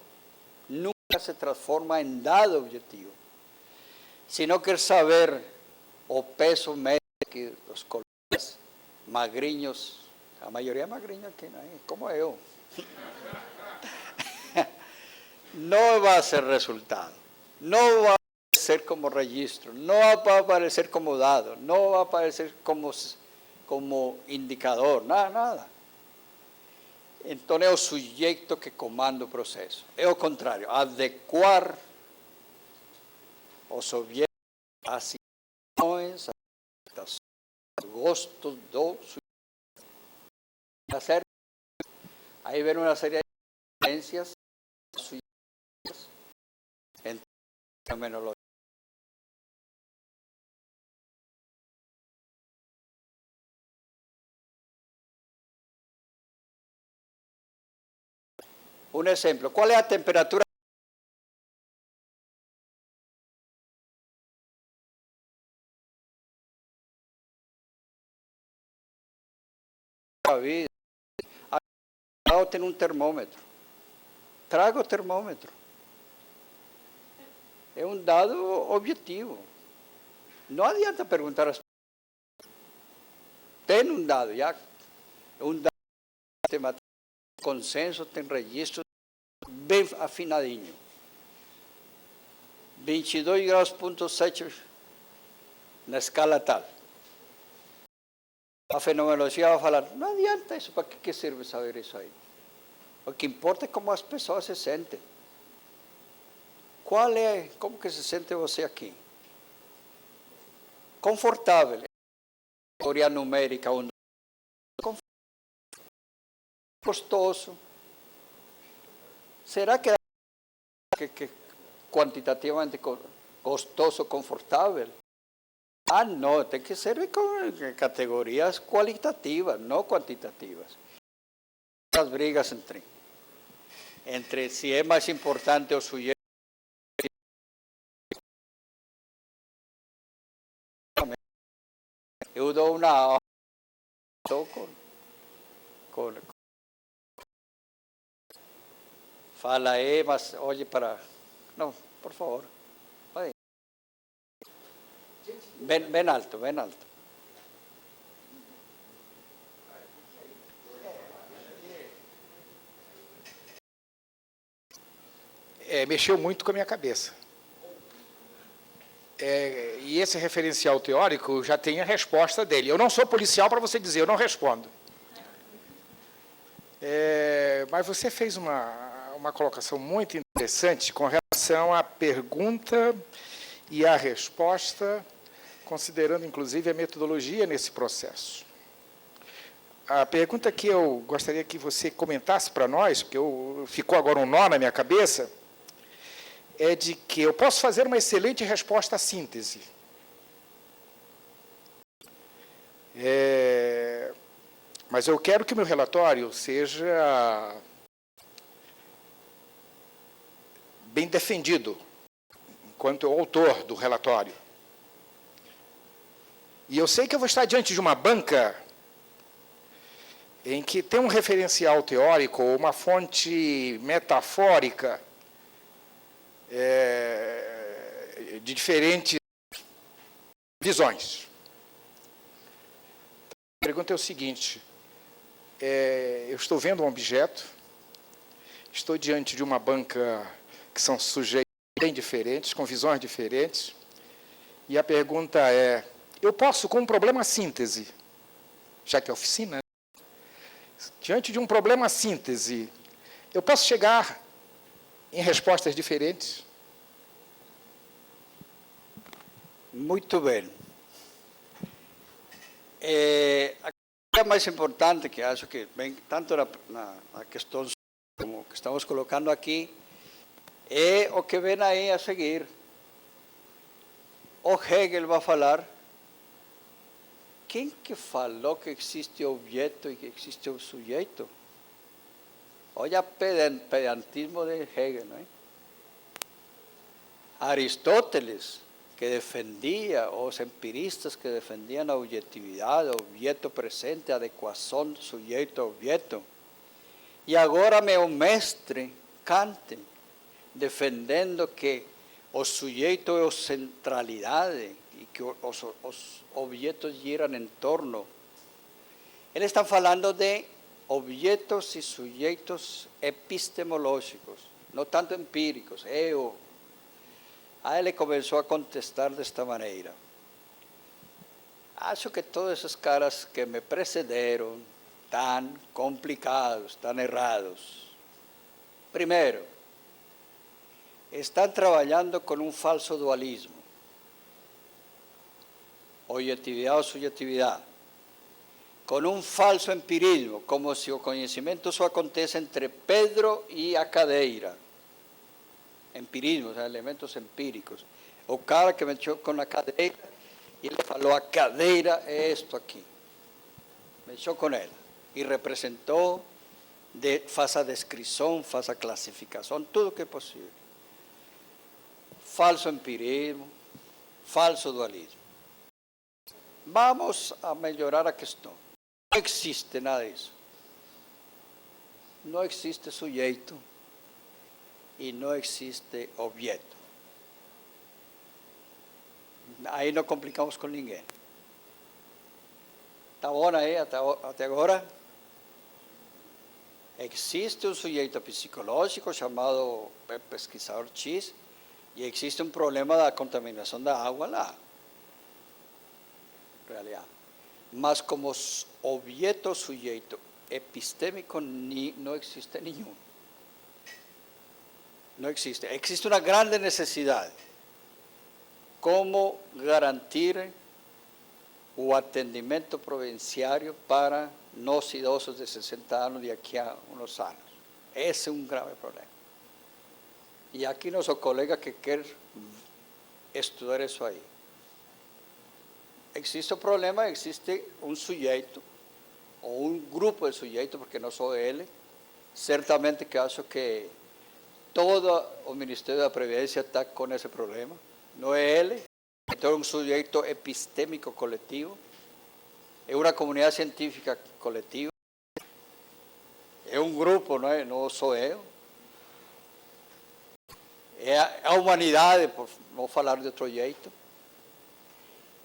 nunca se transforma em dado objetivo. Se não quer saber o peso médio que os colegas magrinhos, a maioria é magrinho aqui, não é? Como eu. Não vai ser resultado, não vai aparecer como registro, não vai aparecer como dado, não vai aparecer como indicador, nada. Então é o sujeito que comanda o processo. É o contrário, adequar os objetos às situações, aos gostos do sujeito. Aí vem uma série de diferenças entre a fenomenologia Un ejemplo, ¿cuál es la temperatura? Vida. Acá tengo un termómetro. Trago termómetro. Es un dado objetivo. No adianta preguntar a las personas. Ten un dado, ya. Un dado matemático, consenso, tem registro bem afinadinho. 22 graus, ponto 7 na escala tal. A fenomenologia vai falar, não adianta isso, para que serve saber isso aí? O que importa é como as pessoas se sentem. Como que se sente você aqui? Confortável. Categoria numérica, gostoso. Será que quantitativamente gostoso, confortável? Ah, não, tem que ser com categorias qualitativas, não quantitativas. As brigas entre se é mais importante o sujeito. Eu dou uma aula com fala aí, mas olhe para... Não, por favor. Vai. Bem alto, bem alto. Mexeu muito com a minha cabeça. E esse referencial teórico já tem a resposta dele. Eu não sou policial para você dizer, eu não respondo. Mas você fez uma colocação muito interessante com relação à pergunta e à resposta, considerando, inclusive, a metodologia nesse processo. A pergunta que eu gostaria que você comentasse para nós, porque ficou agora um nó na minha cabeça, é de que eu posso fazer uma excelente resposta à síntese. Mas eu quero que o meu relatório seja bem defendido, enquanto autor do relatório. E eu sei que eu vou estar diante de uma banca em que tem um referencial teórico, ou uma fonte metafórica, de diferentes visões. A pergunta é o seguinte, eu estou vendo um objeto, estou diante de uma banca que são sujeitos bem diferentes, com visões diferentes, e a pergunta é, eu posso, com um problema síntese, já que é oficina, diante de um problema síntese, eu posso chegar em respostas diferentes? Muito bem. A coisa mais importante que acho que vem tanto na questão como que estamos colocando aqui é o que vem aí a seguir. O Hegel vai falar, quem que falou que existe o objeto e que existe o sujeito? Olha o pedantismo de Hegel, não é? Aristóteles, que defendia, os empiristas que defendiam a objetividade, o objeto presente, a adequação do sujeito ao objeto. E agora meu mestre, Kant, defendendo que o sujeito é a centralidade e que os objetos giram em torno. Eles estão falando de objetos e sujeitos epistemológicos, não tanto empíricos. Aí ele começou a contestar desta maneira. Acho que todos esses caras que me precederam estão complicados, estão errados. Primeiro, estão trabalhando com um falso dualismo. Objetividade ou subjetividade. Com um falso empirismo, como se o conhecimento só acontece entre Pedro e a cadeira. Empirismo, elementos empíricos. O cara que mexeu com a cadeira, e ele falou, a cadeira é isto aqui. Mexeu com ela. E representou faz a descrição, faz a classificação, tudo que é possível. Falso empirismo, falso dualismo. Vamos a melhorar a questão. Não existe nada disso. Não existe sujeito e não existe objeto. Aí não complicamos com ninguém. Está bom aí até agora? Existe um sujeito psicológico chamado pesquisador X e existe um problema da contaminação da água lá. Realidade. Mas como objeto sujeito epistêmico não existe nenhum. Não existe. Existe uma grande necessidade. Como garantir o atendimento provinciário para nós idosos de 60 anos de aqui a uns anos. Esse é um grave problema. E aqui nosso colega que quer estudar isso aí. Existe o problema, existe um sujeito, ou um grupo de sujeitos, porque não sou ele, certamente que acho que todo o Ministério da Previdência está com esse problema, não é ele, então é um sujeito epistêmico coletivo, é uma comunidade científica coletiva, é um grupo, não sou eu, é a humanidade, por não falar de outro jeito,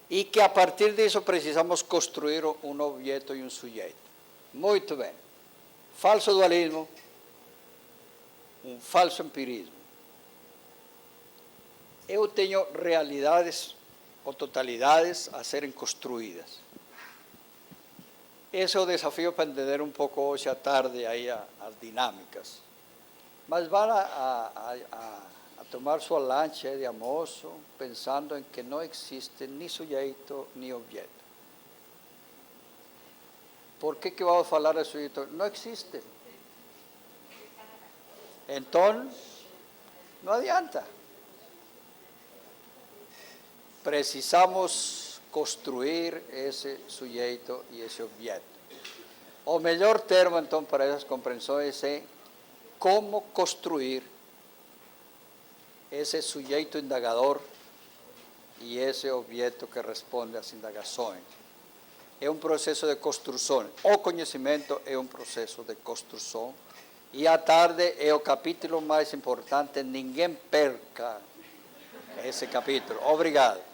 e que a partir disso precisamos construir um objeto e um sujeito. Muito bem. Falso dualismo, um falso empirismo. Eu tenho realidades ou totalidades a serem construídas. Esse é o desafio para entender um pouco hoje à tarde aí as dinâmicas. Mas vão a tomar sua lanche de almoço pensando em que não existe nem sujeito nem objeto. Por que vamos falar de sujeito? Não existe. Então, não adianta. Precisamos construir esse sujeito e esse objeto. O melhor termo, então, para essas compreensões é como construir esse sujeito indagador e esse objeto que responde às indagações. É um processo de construção. O conhecimento é um processo de construção. E à tarde é o capítulo mais importante. Ninguém perca esse capítulo. Obrigado.